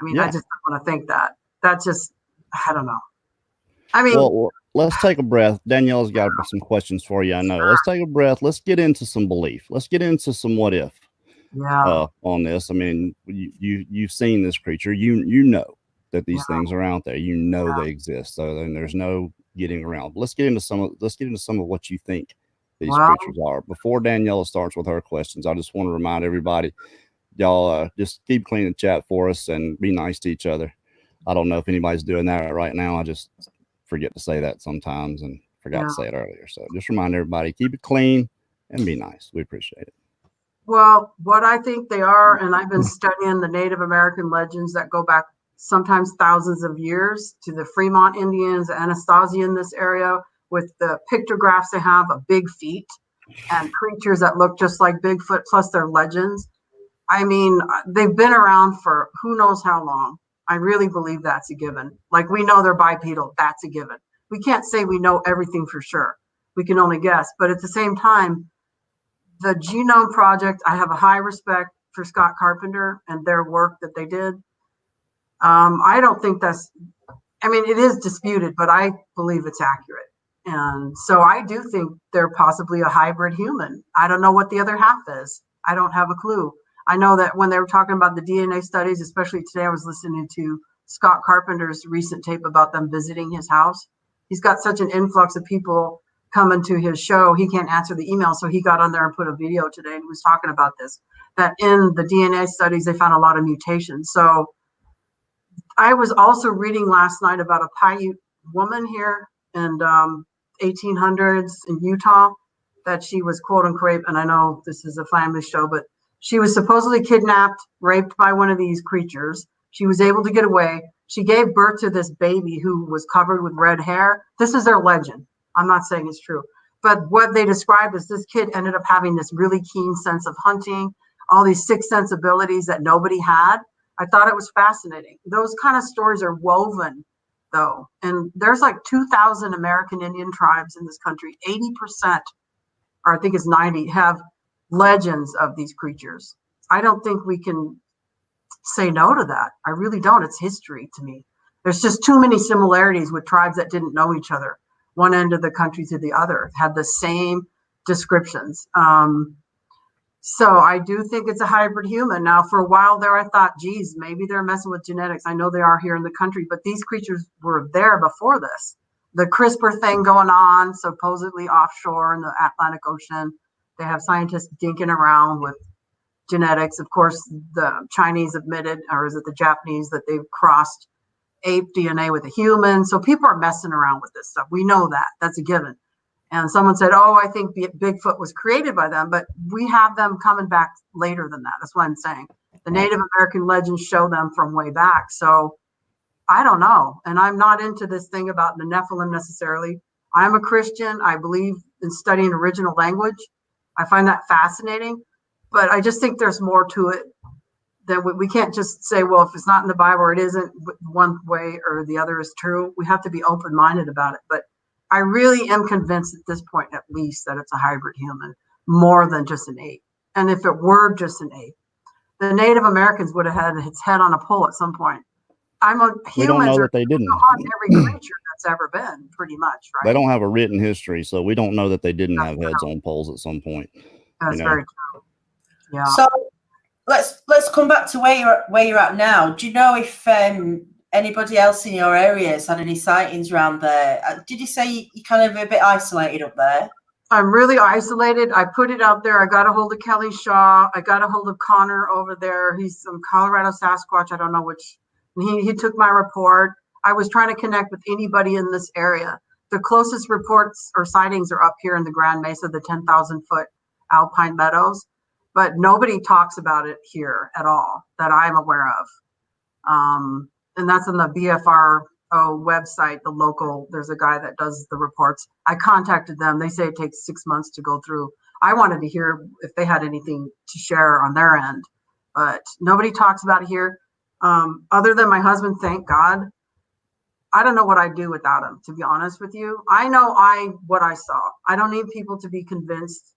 Speaker 3: I mean, I just don't want to think that. That's just, I don't know. I mean,
Speaker 1: well, let's take a breath. Daniela's got some questions for you. I know. Let's take a breath. Let's get into some belief. Let's get into some what if on this. I mean, you've seen this creature. You know that these things are out there. You know they exist. So then there's no getting around. Let's get into some of what you think these creatures are. Before Daniela starts with her questions, I just want to remind everybody, y'all just keep cleaning the chat for us and be nice to each other. I don't know if anybody's doing that right now. I just forget to say that sometimes and forgot to say it earlier. So just remind everybody, keep it clean and be nice. We appreciate it.
Speaker 3: Well, what I think they are, and I've been studying the Native American legends that go back sometimes thousands of years to the Fremont Indians, Anasazi in this area, with the pictographs they have of big feet and creatures that look just like Bigfoot, plus their legends. I mean, they've been around for who knows how long. I really believe that's a given. Like, we know they're bipedal. That's a given. We can't say we know everything for sure. We can only guess. But at the same time, the Genome Project, I have a high respect for Scott Carpenter and their work that they did. I don't think it is disputed, but I believe it's accurate. And so I do think they're possibly a hybrid human. I don't know what the other half is. I don't have a clue. I know that when they were talking about the DNA studies, especially today, I was listening to Scott Carpenter's recent tape about them visiting his house. He's got such an influx of people coming to his show. He can't answer the email. So he got on there and put a video today and was talking about this, that in the DNA studies, they found a lot of mutations. So I was also reading last night about a Paiute woman here in 1800s in Utah, that she was quote unquote, and I know this is a family show, but she was supposedly kidnapped, raped by one of these creatures. She was able to get away. She gave birth to this baby who was covered with red hair. This is their legend. I'm not saying it's true, but what they described is this kid ended up having this really keen sense of hunting, all these sixth sense abilities that nobody had. I thought it was fascinating. Those kind of stories are woven though. And there's like 2,000 American Indian tribes in this country. 80%, or I think it's 90, have legends of these creatures. I don't think we can say no to that. I really don't. It's history to me. There's just too many similarities with tribes that didn't know each other. One end of the country to the other had the same descriptions. So I do think it's a hybrid human. Now, for a while there, I thought, geez, maybe they're messing with genetics. I know they are here in the country, but these creatures were there before this. The CRISPR thing going on, supposedly offshore in the Atlantic Ocean. They have scientists dinking around with genetics. Of course, the Chinese admitted, or is it the Japanese, that they've crossed ape DNA with a human. So people are messing around with this stuff. We know that. That's a given. And someone said, oh, I think Bigfoot was created by them, but we have them coming back later than that. That's what I'm saying. The Native American legends show them from way back. So I don't know. And I'm not into this thing about the Nephilim necessarily. I'm a Christian. I believe in studying original language. I find that fascinating, but I just think there's more to it than we can't just say, well, if it's not in the Bible or it isn't, one way or the other is true. We have to be open-minded about it. But I really am convinced at this point, at least, that it's a hybrid human more than just an ape. And if it were just an ape, the Native Americans would have had its head on a pole at some point.
Speaker 1: We don't know that they didn't.
Speaker 3: On every creature that's ever been, pretty much, right?
Speaker 1: They don't have a written history, so we don't know that they didn't have heads on poles at some point.
Speaker 3: That's very true. Yeah.
Speaker 2: So let's come back to where you're at now. Do you know if anybody else in your area has had any sightings around there? Did you say you're kind of a bit isolated up there?
Speaker 3: I'm really isolated. I put it out there. I got a hold of Kelly Shaw. I got a hold of Connor over there. He's some Colorado Sasquatch. I don't know which. And he took my report. I was trying to connect with anybody in this area. The closest reports or sightings are up here in the Grand Mesa, the 10,000 foot alpine meadows, but nobody talks about it here at all that I'm aware of. And that's on the BFRO website, the local, there's a guy that does the reports. I contacted them. They say it takes 6 months to go through. I wanted to hear if they had anything to share on their end, but nobody talks about it here. Other than my husband, thank God. I don't know what I'd do without him, to be honest with you. I know what I saw. I don't need people to be convinced.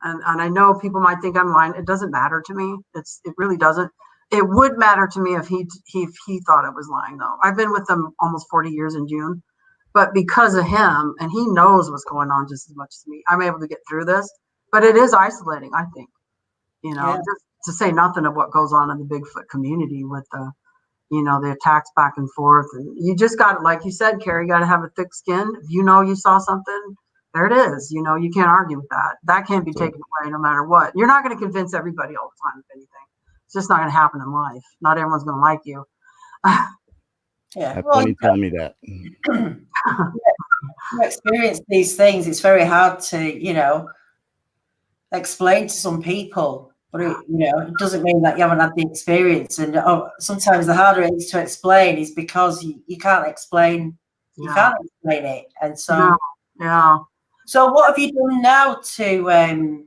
Speaker 3: And I know people might think I'm lying. It doesn't matter to me. It really doesn't. It would matter to me if he thought I was lying, though. I've been with him almost 40 years in June, but because of him, and he knows what's going on just as much as me, I'm able to get through this. But it is isolating, I think. Just to say nothing of what goes on in the Bigfoot community with the attacks back and forth. And you just got, like you said, Kerry, you got to have a thick skin. If you saw something, there it is. You can't argue with that. That can't be taken away no matter what. You're not going to convince everybody all the time of anything. It's just not going to happen in life. Not everyone's going to like you.
Speaker 1: Yeah. Well, tell me that.
Speaker 2: You experience these things. It's very hard to, explain to some people. But it doesn't mean that you haven't had the experience. And sometimes the harder it is to explain is because you can't explain. You can't explain it. And so, So what have you done now to?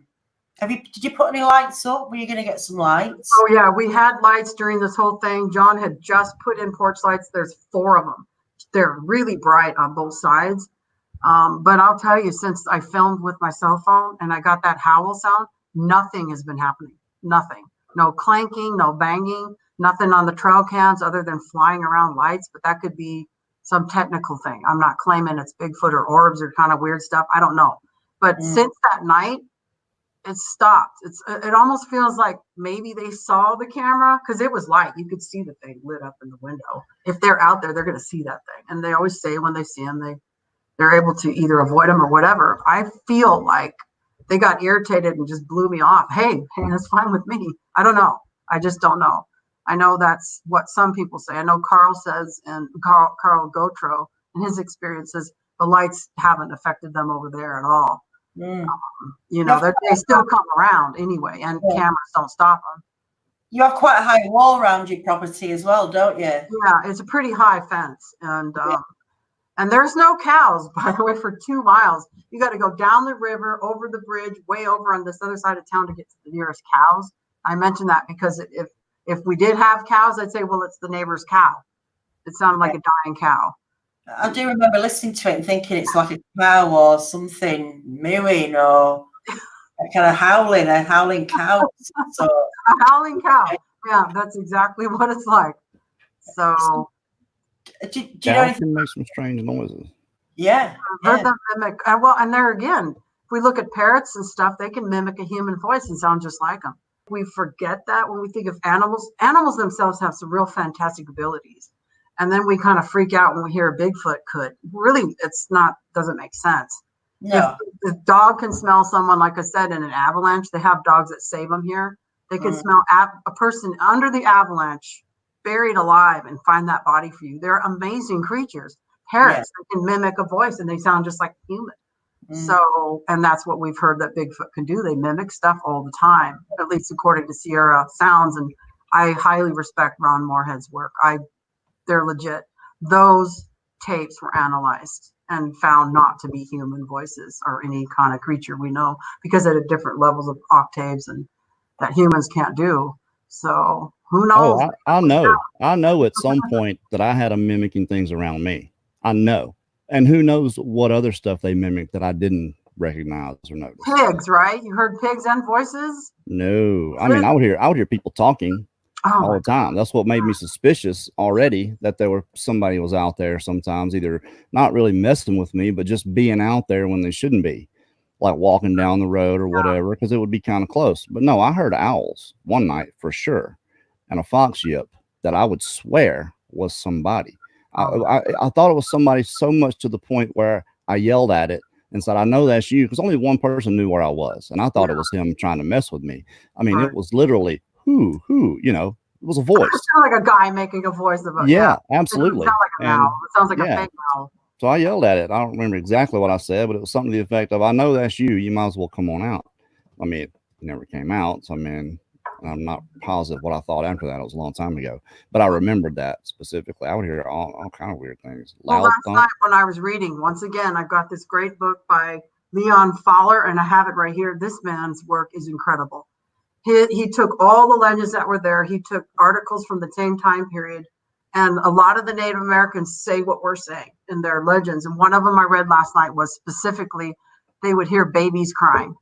Speaker 2: Did you put any lights up? Were you going to get some lights?
Speaker 3: Oh yeah, we had lights during this whole thing. John had just put in porch lights. There's 4 of them. They're really bright on both sides. But I'll tell you, since I filmed with my cell phone and I got that howl sound, nothing has been happening. Nothing. No clanking, no banging, nothing on the trail cams other than flying around lights. But that could be some technical thing. I'm not claiming it's Bigfoot or orbs or kind of weird stuff. I don't know. But since that night, it stopped. It almost feels like maybe they saw the camera because it was light. You could see the thing lit up in the window. If they're out there, they're going to see that thing. And they always say when they see them, they're able to either avoid them or whatever. I feel like they got irritated and just blew me off. Hey, that's fine with me. I don't know. I just don't know. I know that's what some people say. I know Carl says, and Carl Gotro, in his experiences, the lights haven't affected them over there at all. You know, they still come around anyway, and cameras don't stop them.
Speaker 2: You have quite a high wall around your property as well, don't you?
Speaker 3: Yeah, it's a pretty high fence, and there's no cows, by the way, for 2 miles. You got to go down the river, over the bridge, way over on this other side of town to get to the nearest cows. I mentioned that because if we did have cows, I'd say, well, it's the neighbor's cow. It sounded like a dying cow.
Speaker 2: I do remember listening to it and thinking it's like a cow or something mooing or kind of a howling cow. So
Speaker 3: a howling cow. Yeah, that's exactly what it's like. So
Speaker 2: do you know anything?
Speaker 1: Can make some strange noises.
Speaker 2: Yeah.
Speaker 3: I've heard them mimic. Well, and there again, if we look at parrots and stuff, they can mimic a human voice and sound just like them. We forget that when we think of animals. Animals themselves have some real fantastic abilities. And then we kind of freak out when we hear a Bigfoot could. Really, doesn't make sense.
Speaker 2: No.
Speaker 3: If the dog can smell someone, like I said, in an avalanche, they have dogs that save them here. They can smell a person under the avalanche, buried alive, and find that body for you. They're amazing creatures. Parrots that can mimic a voice and they sound just like human. So, and that's what we've heard that Bigfoot can do. They mimic stuff all the time, at least according to Sierra Sounds. And I highly respect Ron Moorhead's work. They're legit. Those tapes were analyzed and found not to be human voices or any kind of creature we know, because at different levels of octaves and that humans can't do. So who knows?
Speaker 1: Oh, I know at some point that I had them mimicking things around me. I know. And who knows what other stuff they mimicked that I didn't recognize or notice.
Speaker 3: Pigs, right? You heard pigs and voices?
Speaker 1: No. I mean, I would hear people talking all the time. That's what made me suspicious already, that somebody was out there sometimes, either not really messing with me, but just being out there when they shouldn't be, like walking down the road or whatever, because it would be kind of close. But no, I heard owls one night for sure, and a fox yip that I would swear was somebody. I thought it was somebody so much to the point where I yelled at it and said, I know that's you, because only one person knew where I was, and I thought it was him trying to mess with me. I mean, it was literally who, you know, it was a voice.
Speaker 3: It sounded like a guy making a voice of
Speaker 1: absolutely.
Speaker 3: It sounds like a owl. It sounds like a fake owl.
Speaker 1: So I yelled at it. I don't remember exactly what I said, but it was something to the effect of, I know that's you. You might as well come on out. I mean, it never came out. So, I mean, I'm not positive what I thought after that. It was a long time ago, but I remembered that specifically. I would hear all kind of weird things.
Speaker 3: Well, last night when I was reading, once again, I've got this great book by Leon Fowler, and I have it right here. This man's work is incredible. He took all the legends that were there. He took articles from the same time period, and a lot of the Native Americans say what we're saying in their legends. And one of them I read last night was specifically they would hear babies crying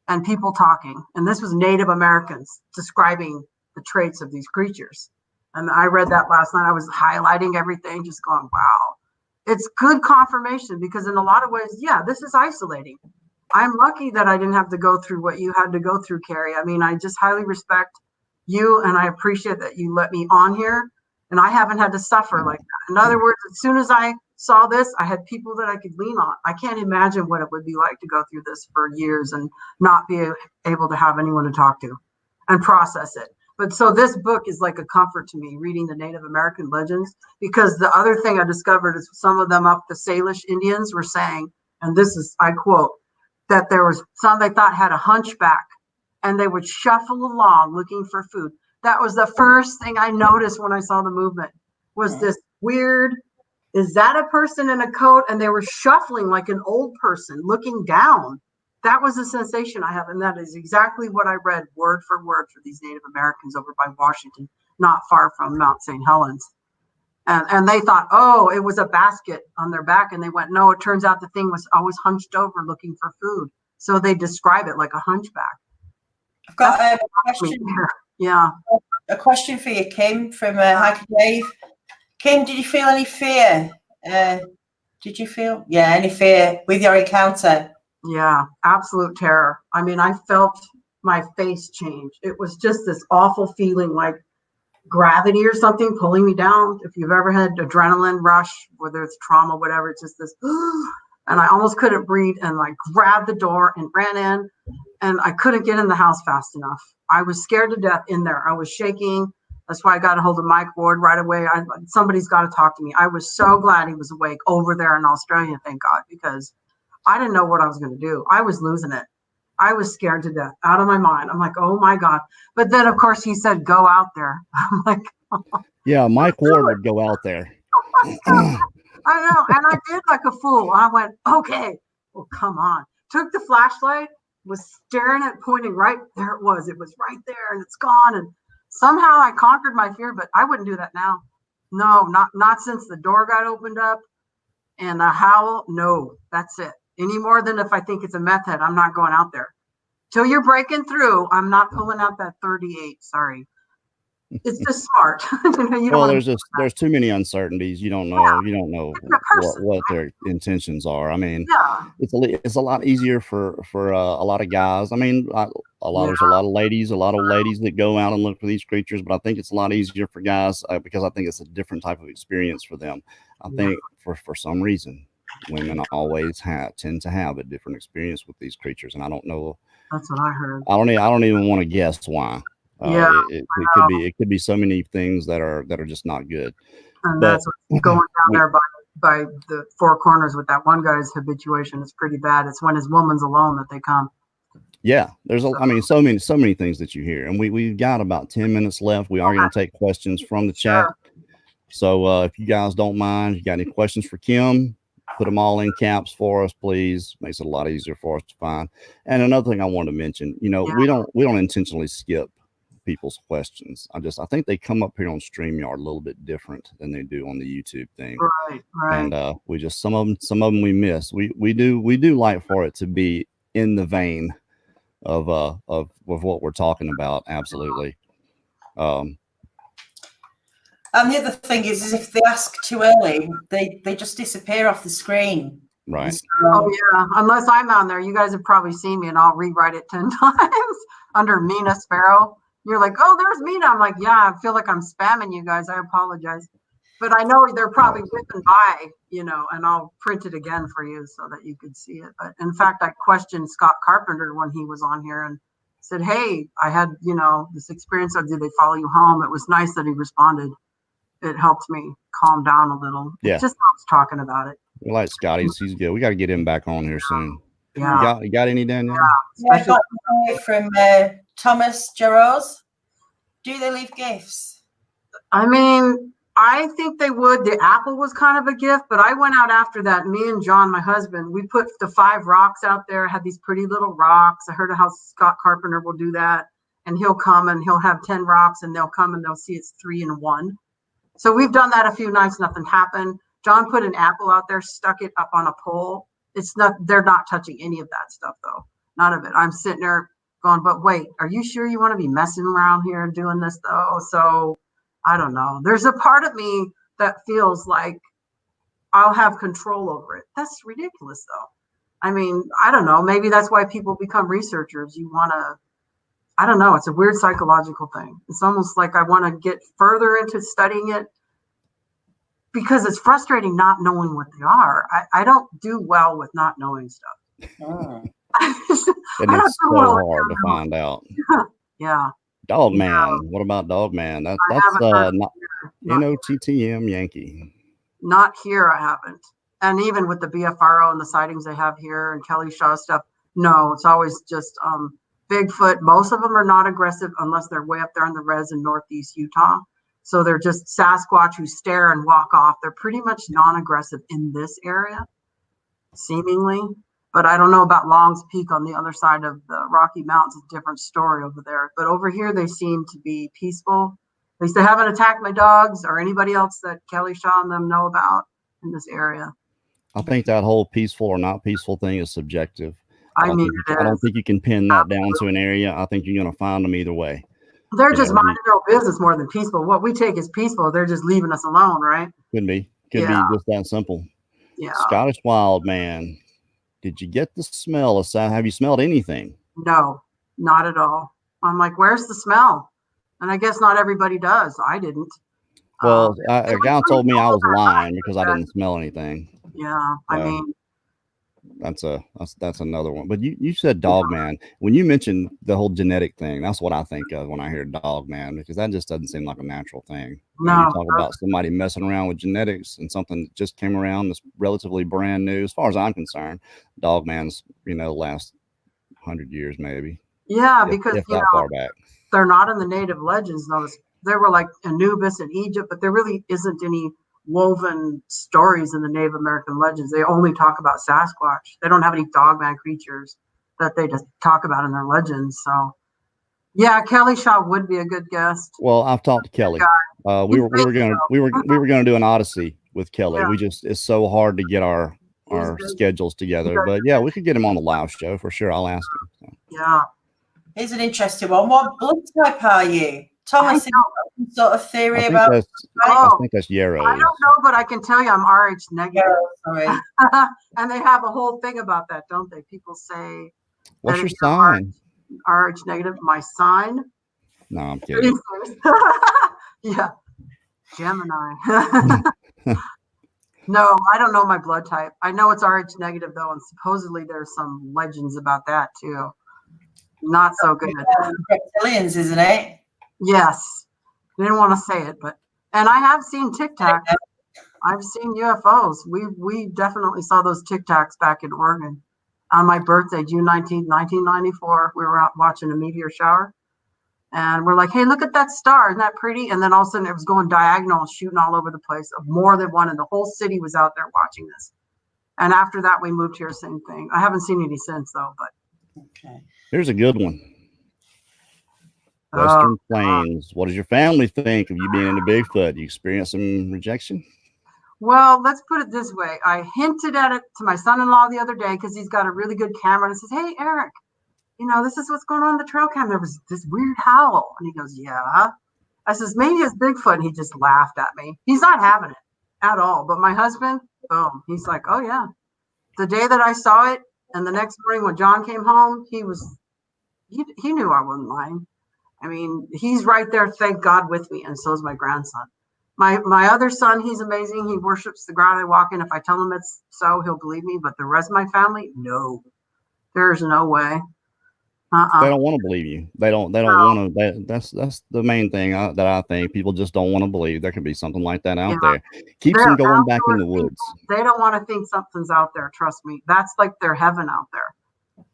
Speaker 3: and people talking. And this was Native Americans describing the traits of these creatures. And I read that last night. I was highlighting everything, just going, wow. It's good confirmation, because in a lot of ways, this is isolating. I'm lucky that I didn't have to go through what you had to go through, Kerry. I mean, I just highly respect you, and I appreciate that you let me on here, and I haven't had to suffer like that. In other words, as soon as I saw this, I had people that I could lean on. I can't imagine what it would be like to go through this for years and not be able to have anyone to talk to and process it. But so this book is like a comfort to me, reading the Native American legends, because the other thing I discovered is some of them up the Salish Indians were saying, and this is, I quote, that there was some they thought had a hunchback and they would shuffle along looking for food. That was the first thing I noticed when I saw the movement, was this weird, is that a person in a coat? And they were shuffling like an old person looking down. That was the sensation I have. And that is exactly what I read word for word for these Native Americans over by Washington, not far from Mount St. Helens. And they thought, oh, it was a basket on their back. And they went, no, it turns out the thing was always hunched over looking for food. So they describe it like a hunchback.
Speaker 2: I've got a question.
Speaker 3: Yeah.
Speaker 2: A question for you, Kim, from Hiker Dave. Kim, did you feel any fear? Did you feel, any fear with your encounter?
Speaker 3: Yeah, absolute terror. I mean, I felt my face change. It was just this awful feeling like gravity or something pulling me down. If you've ever had adrenaline rush, whether it's trauma, whatever, it's just this, and I almost couldn't breathe and like grabbed the door and ran in, and I couldn't get in the house fast enough. I was scared to death in there. I was shaking. That's why I got a hold of Mike Ward right away. Somebody's got to talk to me. I was so glad he was awake over there in Australia, thank God, because I didn't know what I was going to do. I was losing it. I was scared to death, out of my mind. I'm like, oh my God. But then, of course, he said, go out there. I'm like,
Speaker 1: yeah, Mike Ward would go out there.
Speaker 3: I know. And I did like a fool. I went, okay, well, come on. Took the flashlight, was staring at, pointing right there. It was right there and it's gone. And somehow I conquered my fear, but I wouldn't do that now. No, not since the door got opened up and a howl. No, that's it. Any more than if I think it's a meth head, I'm not going out there. Till you're breaking through, I'm not pulling out that 38. Sorry. It's just smart.
Speaker 1: Well, there's too many uncertainties. You don't know what their intentions are. I mean, it's a lot easier for a lot of guys. I mean, there's a lot of ladies that go out and look for these creatures, but I think it's a lot easier for guys because I think it's a different type of experience for them. I think for some reason, women always tend to have a different experience with these creatures, and I don't know.
Speaker 3: That's what I heard.
Speaker 1: I don't even want to guess why. It could be so many things that are just not good.
Speaker 3: And that's what's going down there by the four corners with that one guy's habituation is pretty bad. It's when his woman's alone that they come.
Speaker 1: Yeah, there's so many things that you hear, and we've got about 10 minutes left. We are going to take questions from the chat. So if you guys don't mind, if you got any questions for Kim, put them all in caps for us, please. Makes it a lot easier for us to find. And another thing I wanted to mention, we don't intentionally skip people's questions. I think they come up here on StreamYard a little bit different than they do on the YouTube thing.
Speaker 3: Right.
Speaker 1: And we just some of them we miss. We do like for it to be in the vein of what we're talking about. Absolutely.
Speaker 2: And the other thing is if they ask too early, they just disappear off the screen.
Speaker 1: Right.
Speaker 2: So,
Speaker 3: oh yeah. Unless I'm on there, you guys have probably seen me, and I'll rewrite it 10 times under Mina Sparrow. You're like, oh, there's Mina. I'm like, yeah, I feel like I'm spamming you guys. I apologize. But I know they're probably whipping by, and I'll print it again for you so that you could see it. But in fact, I questioned Scott Carpenter when he was on here and said, hey, I had, this experience. Did they follow you home? It was nice that he responded. It helped me calm down a little.
Speaker 1: Yeah.
Speaker 3: It just helps talking about it.
Speaker 1: We like Scotty. He's good. We got to get him back on here soon.
Speaker 3: Yeah.
Speaker 1: You got any, Danielle?
Speaker 2: Yeah, I got one from Thomas Jaros. Do they leave gifts?
Speaker 3: I mean, I think they would. The apple was kind of a gift, but I went out after that. Me and John, my husband, we put the 5 rocks out there, had these pretty little rocks. I heard how Scott Carpenter will do that. And he'll come and he'll have 10 rocks and they'll come and they'll see it's 3 in 1. So we've done that a few nights, nothing happened. John put an apple out there, stuck it up on a pole. They're not touching any of that stuff though. None of it. I'm sitting there going, but wait, are you sure you want to be messing around here and doing this though? So I don't know. There's a part of me that feels like I'll have control over it. That's ridiculous though. I mean, I don't know. Maybe that's why people become researchers. You want to, I don't know. It's a weird psychological thing. It's almost like I want to get further into studying it because it's frustrating not knowing what they are. I don't do well with not knowing stuff.
Speaker 1: And it's so hard to find out.
Speaker 3: Yeah.
Speaker 1: Dog Man. What about Dog Man? That's not NOTTM Yankee.
Speaker 3: Not here, I haven't. And even with the BFRO and the sightings they have here and Kelly Shaw stuff, no, it's always just Bigfoot. Most of them are not aggressive unless they're way up there in the res in Northeast Utah. So they're just Sasquatch who stare and walk off. They're pretty much non-aggressive in this area, seemingly. But I don't know about Long's Peak on the other side of the Rocky Mountains. It's a different story over there. But over here, they seem to be peaceful. At least they haven't attacked my dogs or anybody else that Kelly Shaw and them know about in this area.
Speaker 1: I think that whole peaceful or not peaceful thing is subjective. I don't think you can pin that down to an area. I think you're going to find them either way.
Speaker 3: They're just minding their own business more than peaceful. What we take as peaceful, they're just leaving us alone, right?
Speaker 1: Could be just that simple.
Speaker 3: Yeah.
Speaker 1: Scottish Wild Man. Did you get the smell aside? Have you smelled anything?
Speaker 3: No, not at all. I'm like, where's the smell? And I guess not everybody does. I didn't.
Speaker 1: Well,
Speaker 3: It
Speaker 1: a
Speaker 3: was
Speaker 1: gal
Speaker 3: pretty
Speaker 1: told me I
Speaker 3: cool
Speaker 1: was
Speaker 3: over time,
Speaker 1: lying because I didn't smell anything.
Speaker 3: Yeah, I mean,
Speaker 1: That's another one. But you said dog man. When you mentioned the whole genetic thing, that's what I think of when I hear dog man, because that just doesn't seem like a natural thing. You
Speaker 3: no,
Speaker 1: talk about somebody messing around with genetics and something that just came around that's relatively brand new. As far as I'm concerned, dog man's, last 100 years maybe.
Speaker 3: yeah, because
Speaker 1: if that far back.
Speaker 3: they're not in the native legends. Notice there were like Anubis and Egypt, but there really isn't any woven stories in the Native American legends. They only talk about Sasquatch. They don't have any dogman creatures that they just talk about in their legends. So yeah, Kelly Shaw would be a good guest.
Speaker 1: Well, I've talked to Kelly. We were gonna do an Odyssey with Kelly.
Speaker 3: Yeah.
Speaker 1: It's so hard to get our schedules together. But yeah, we could get him on the live show for sure. I'll ask him. So.
Speaker 3: Yeah.
Speaker 2: Here's an interesting one. What blood type are you? Thomas, have you got some sort of theory about
Speaker 1: I think that's Yarrow.
Speaker 3: I don't know, but I can tell you I'm RH negative.
Speaker 2: Sorry.
Speaker 3: And they have a whole thing about that, don't they? People say,
Speaker 1: what's your sign?
Speaker 3: RH negative. My sign?
Speaker 1: No, I'm kidding.
Speaker 3: Yeah. Gemini. No, I don't know my blood type. I know it's RH negative though, and supposedly there's some legends about that too. Not so good.
Speaker 2: Reptilians, isn't it?
Speaker 3: Yes. Didn't want to say it, but and I have seen Tic Tacs. I've seen UFOs. We definitely saw those Tic Tacs back in Oregon. On my birthday, June 19th, 1994, we were out watching a meteor shower. And we're like, hey, look at that star. Isn't that pretty? And then all of a sudden it was going diagonal, shooting all over the place. More than one. And the whole city was out there watching this. And after that, we moved here, same thing. I haven't seen any since, though. But
Speaker 2: okay.
Speaker 1: Here's a good one. Western Plains. What does your family think of you being into Bigfoot? You experience some rejection?
Speaker 3: Well, let's put it this way. I hinted at it to my son-in-law the other day because he's got a really good camera. And says, hey, Eric, this is what's going on in the trail cam. There was this weird howl. And he goes, yeah. I says, maybe it's Bigfoot. And he just laughed at me. He's not having it at all. But my husband, boom, he's like, oh, yeah. The day that I saw it and the next morning when John came home, he knew I wasn't lying. I mean, he's right there, thank God, with me. And so is my grandson. My other son, he's amazing. He worships the ground I walk in. If I tell him it's so, he'll believe me. But the rest of my family, no. There's no way.
Speaker 1: They don't want to believe you. They don't want to. That's the main thing that I think. People just don't want to believe there could be something like that out there. Keeps them going back in the woods.
Speaker 3: They don't want to think something's out there. Trust me. That's like their heaven out there.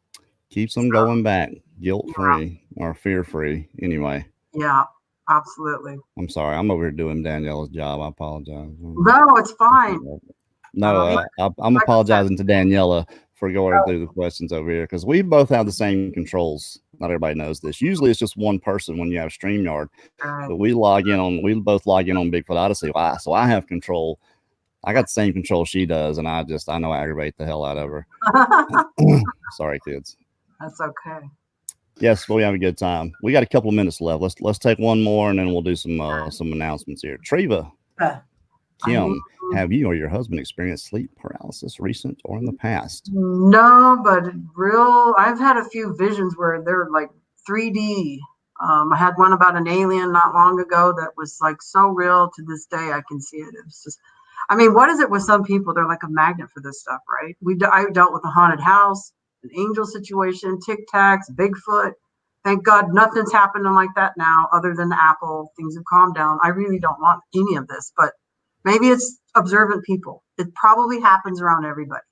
Speaker 1: Keeps them going back, guilt-free or fear-free. Anyway.
Speaker 3: Yeah, absolutely.
Speaker 1: I'm sorry. I'm over here doing Daniela's job. I apologize.
Speaker 3: No, it's fine.
Speaker 1: No, I'm apologizing to Daniela for going through the questions over here because we both have the same controls. Not everybody knows this. Usually it's just one person when you have StreamYard, but we both log in on Bigfoot Odyssey. So I have control. I got the same control she does, and I know I aggravate the hell out of her. Sorry, kids.
Speaker 3: That's okay.
Speaker 1: Yes, we have a good time. We got a couple of minutes left. Let's take one more, and then we'll do some announcements here. Treva, Kim, have you or your husband experienced sleep paralysis, recent or in the past?
Speaker 3: No, but I've had a few visions where they're like 3D. I had one about an alien not long ago that was like so real. To this day, I can see it. It was just, I mean, what is it with some people? They're like a magnet for this stuff, right? I dealt with a haunted house, an angel situation, Tic Tacs, Bigfoot. Thank God nothing's happening like that now other than the Apple. Things have calmed down. I really don't want any of this, but maybe it's observant people. It probably happens around everybody.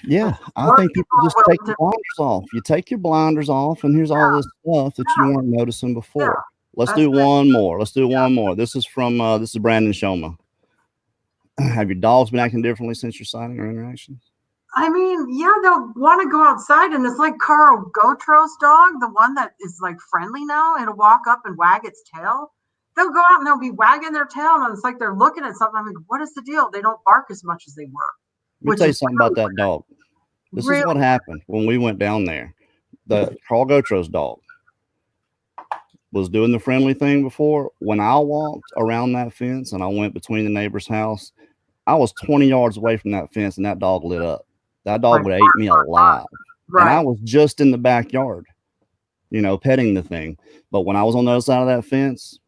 Speaker 1: Yeah, I think people just take the blinders off. You take your blinders off, and here's all this stuff that you weren't noticing before. Yeah, Let's do one more. This is from Brandon Shoma. Have your dogs been acting differently since your sighting or interactions?
Speaker 3: I mean, yeah, they'll want to go outside, and it's like Carl Gotro's dog, the one that is like friendly now. It'll walk up and wag its tail. They'll go out and they'll be wagging their tail, and it's like they're looking at something. I'm like, what is the deal? They don't bark as much as they were.
Speaker 1: Let me tell you something about that dog. This is what happened when we went down there. The Carl Gotro's dog was doing the friendly thing before. When I walked around that fence and I went between the neighbor's house, I was 20 yards away from that fence, and that dog lit up. That dog would have ate me alive.
Speaker 3: Right.
Speaker 1: And I was just in the backyard, you know, petting the thing. But when I was on the other side of that fence,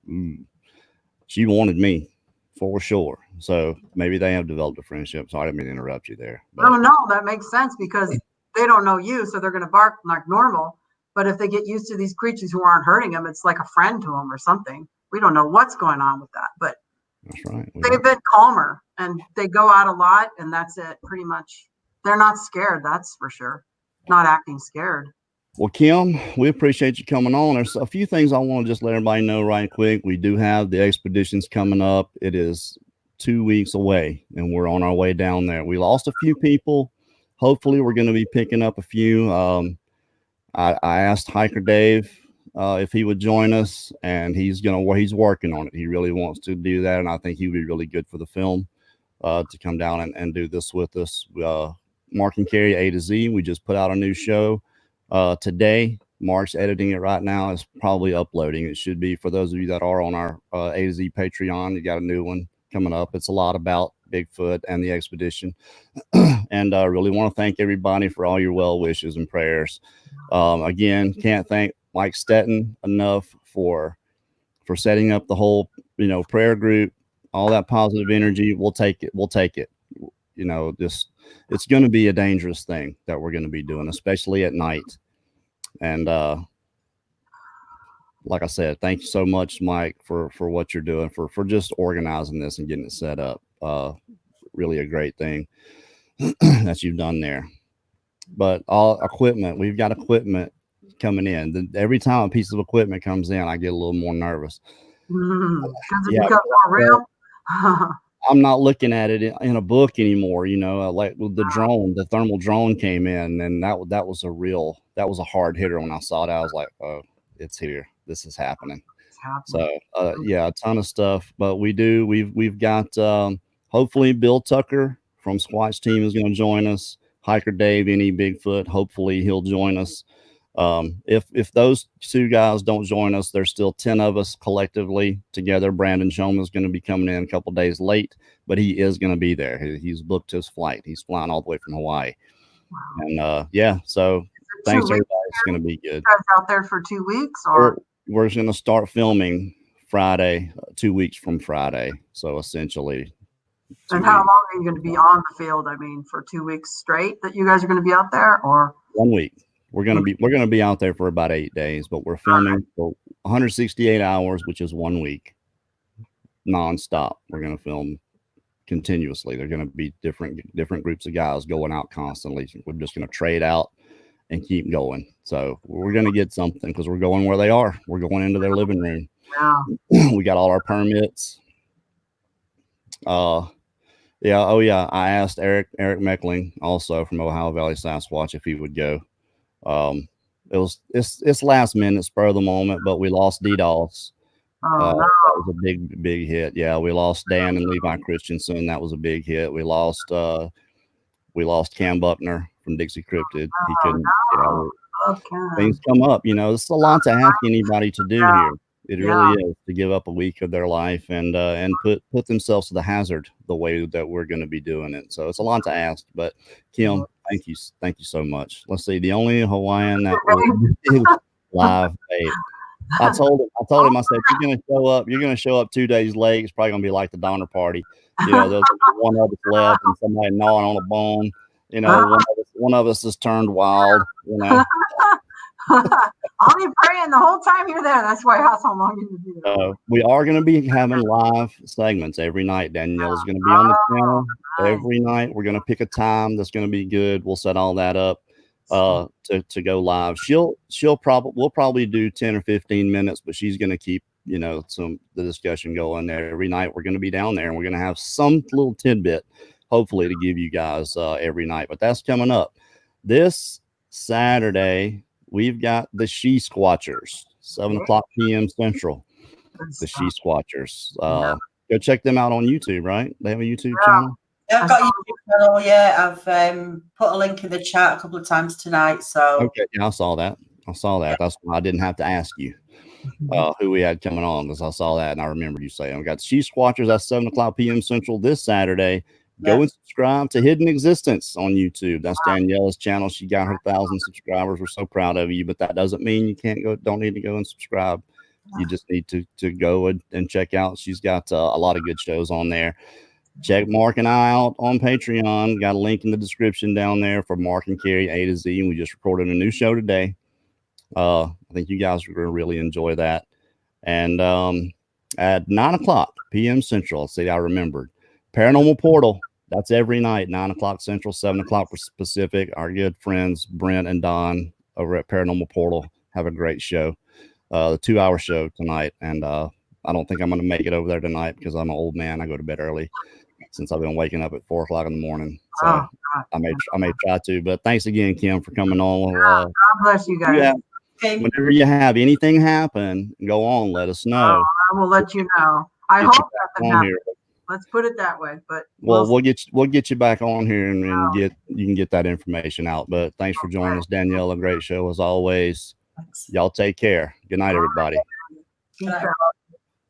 Speaker 1: she wanted me for sure. So maybe they have developed a friendship. So I didn't mean to interrupt you there. But.
Speaker 3: Oh, no, that makes sense because they don't know you. So they're going to bark like normal. But if they get used to these creatures who aren't hurting them, it's like a friend to them or something. We don't know what's going on with that. But
Speaker 1: that's right.
Speaker 3: They've been calmer and they go out a lot and that's it pretty much. They're not scared. That's for sure. Not acting scared.
Speaker 1: Well, Kim, we appreciate you coming on. There's a few things I want to just let everybody know right quick. We do have the expeditions coming up. It is 2 weeks away and we're on our way down there. We lost a few people. Hopefully we're going to be picking up a few. I asked Hiker Dave if he would join us, and he's working on it. He really wants to do that, and I think he would be really good for the film to come down and do this with us. Mark and Kerry A to Z. We just put out a new show today. Mark's editing it right now. It's probably uploading. It should be for those of you that are on our A to Z Patreon. You got a new one coming up. It's a lot about Bigfoot and the expedition. And I really want to thank everybody for all your well wishes and prayers. Again, can't thank Mike Stetton enough for setting up the whole, prayer group, all that positive energy. We'll take it. It's going to be a dangerous thing that we're going to be doing, especially at night. And like I said, thank you so much, Mike, for what you're doing, for just organizing this and getting it set up. Really a great thing that you've done there. But all equipment, we've got equipment coming in. Every time a piece of equipment comes in, I get a little more nervous.
Speaker 3: Yeah, more real.
Speaker 1: I'm not looking at it in a book anymore. Like with the drone, the thermal drone came in, and that was a hard hitter. When I saw it, I was like, oh, it's here. This is happening. So yeah, a ton of stuff. But we've got hopefully Bill Tucker from Squatch Team is going to join us. Hiker Dave, any Bigfoot, hopefully he'll join us. If those two guys don't join us, there's still 10 of us collectively together. Brandon Shoma is going to be coming in a couple days late, but he is going to be there. He's booked his flight. He's flying all the way from Hawaii. Wow. And so thanks everybody. It's going to be good.
Speaker 3: You guys out there for 2 weeks, or
Speaker 1: we're going to start filming Friday, 2 weeks from Friday. So essentially.
Speaker 3: And how long are you going to be on the field? I mean, for 2 weeks straight that you guys are going to be out there, or
Speaker 1: 1 week? We're going to be out there for about 8 days, but we're filming for 168 hours, which is 1 week, nonstop. We're going to film continuously. They're going to be different groups of guys going out constantly. We're just going to trade out and keep going. So we're going to get something because we're going where they are. We're going into their living room.
Speaker 3: Yeah.
Speaker 1: We got all our permits. Yeah. Oh yeah. I asked Eric Meckling, also from Ohio Valley Sasquatch, if he would go. It's last minute, spur of the moment, but we lost DDoS.
Speaker 3: No.
Speaker 1: That was a big hit. Yeah, we lost Dan and Levi Christensen. That was a big hit. We lost Cam Buckner from Dixie Cryptid. He couldn't. Things come up. It's a lot to ask anybody to do here. It really is, to give up a week of their life and put themselves to the hazard the way that we're going to be doing it. So it's a lot to ask. But Kim, thank you so much. Let's see, the only Hawaiian that will do live bait. I told him, I said, you're going to show up 2 days late. It's probably going to be like the Donner Party. There's one of us left and somebody gnawing on a bone. One of us has turned wild.
Speaker 3: I'll be praying the whole time you're there. That's why how long you be there.
Speaker 1: We are going to be having live segments every night. Daniela's going to be on the channel every night. We're going to pick a time that's going to be good. We'll set all that up to go live. We'll probably do 10 or 15 minutes, but she's going to keep the discussion going there every night. We're going to be down there and we're going to have some little tidbit, hopefully, to give you guys every night. But that's coming up this Saturday. We've got the She Squatchers, 7:00 p.m. Central. The She Squatchers. Go check them out on YouTube, right? They have a YouTube channel?
Speaker 2: Yeah, I've got a YouTube channel, yeah. I've put a link in the chat a couple of times tonight. So
Speaker 1: okay, yeah, I saw that. That's why I didn't have to ask you who we had coming on, because I saw that and I remembered you saying we got the She Squatchers at 7:00 p.m. Central this Saturday. Go and subscribe to Hidden Existence on YouTube. That's Daniela's channel. She got her 1,000 subscribers. We're so proud of you, but that doesn't mean you can't go. Don't need to go and subscribe. You just need to go and check out. She's got a lot of good shows on there. Check Mark and I out on Patreon. Got a link in the description down there for Mark and Kerry A to Z. And we just recorded a new show today. I think you guys are going to really enjoy that. And at 9 p.m. Central, see, I remembered. Paranormal Portal. That's every night, 9 Central, 7 Pacific. Our good friends Brent and Don over at Paranormal Portal have a great show. The 2-hour show tonight. And I don't think I'm going to make it over there tonight because I'm an old man. I go to bed early since I've been waking up at 4 o'clock in the morning. So I may try to. But thanks again, Kim, for coming on.
Speaker 3: God bless you guys.
Speaker 1: Yeah. Whenever you have anything happen, go on, let us know.
Speaker 3: I will let you know. I hope that happens. Let's put it that way. But
Speaker 1: we'll get you back on here and you can get that information out. But thanks for joining us, Daniela. Great show as always. Y'all take care. Good night, everybody.
Speaker 2: Good night.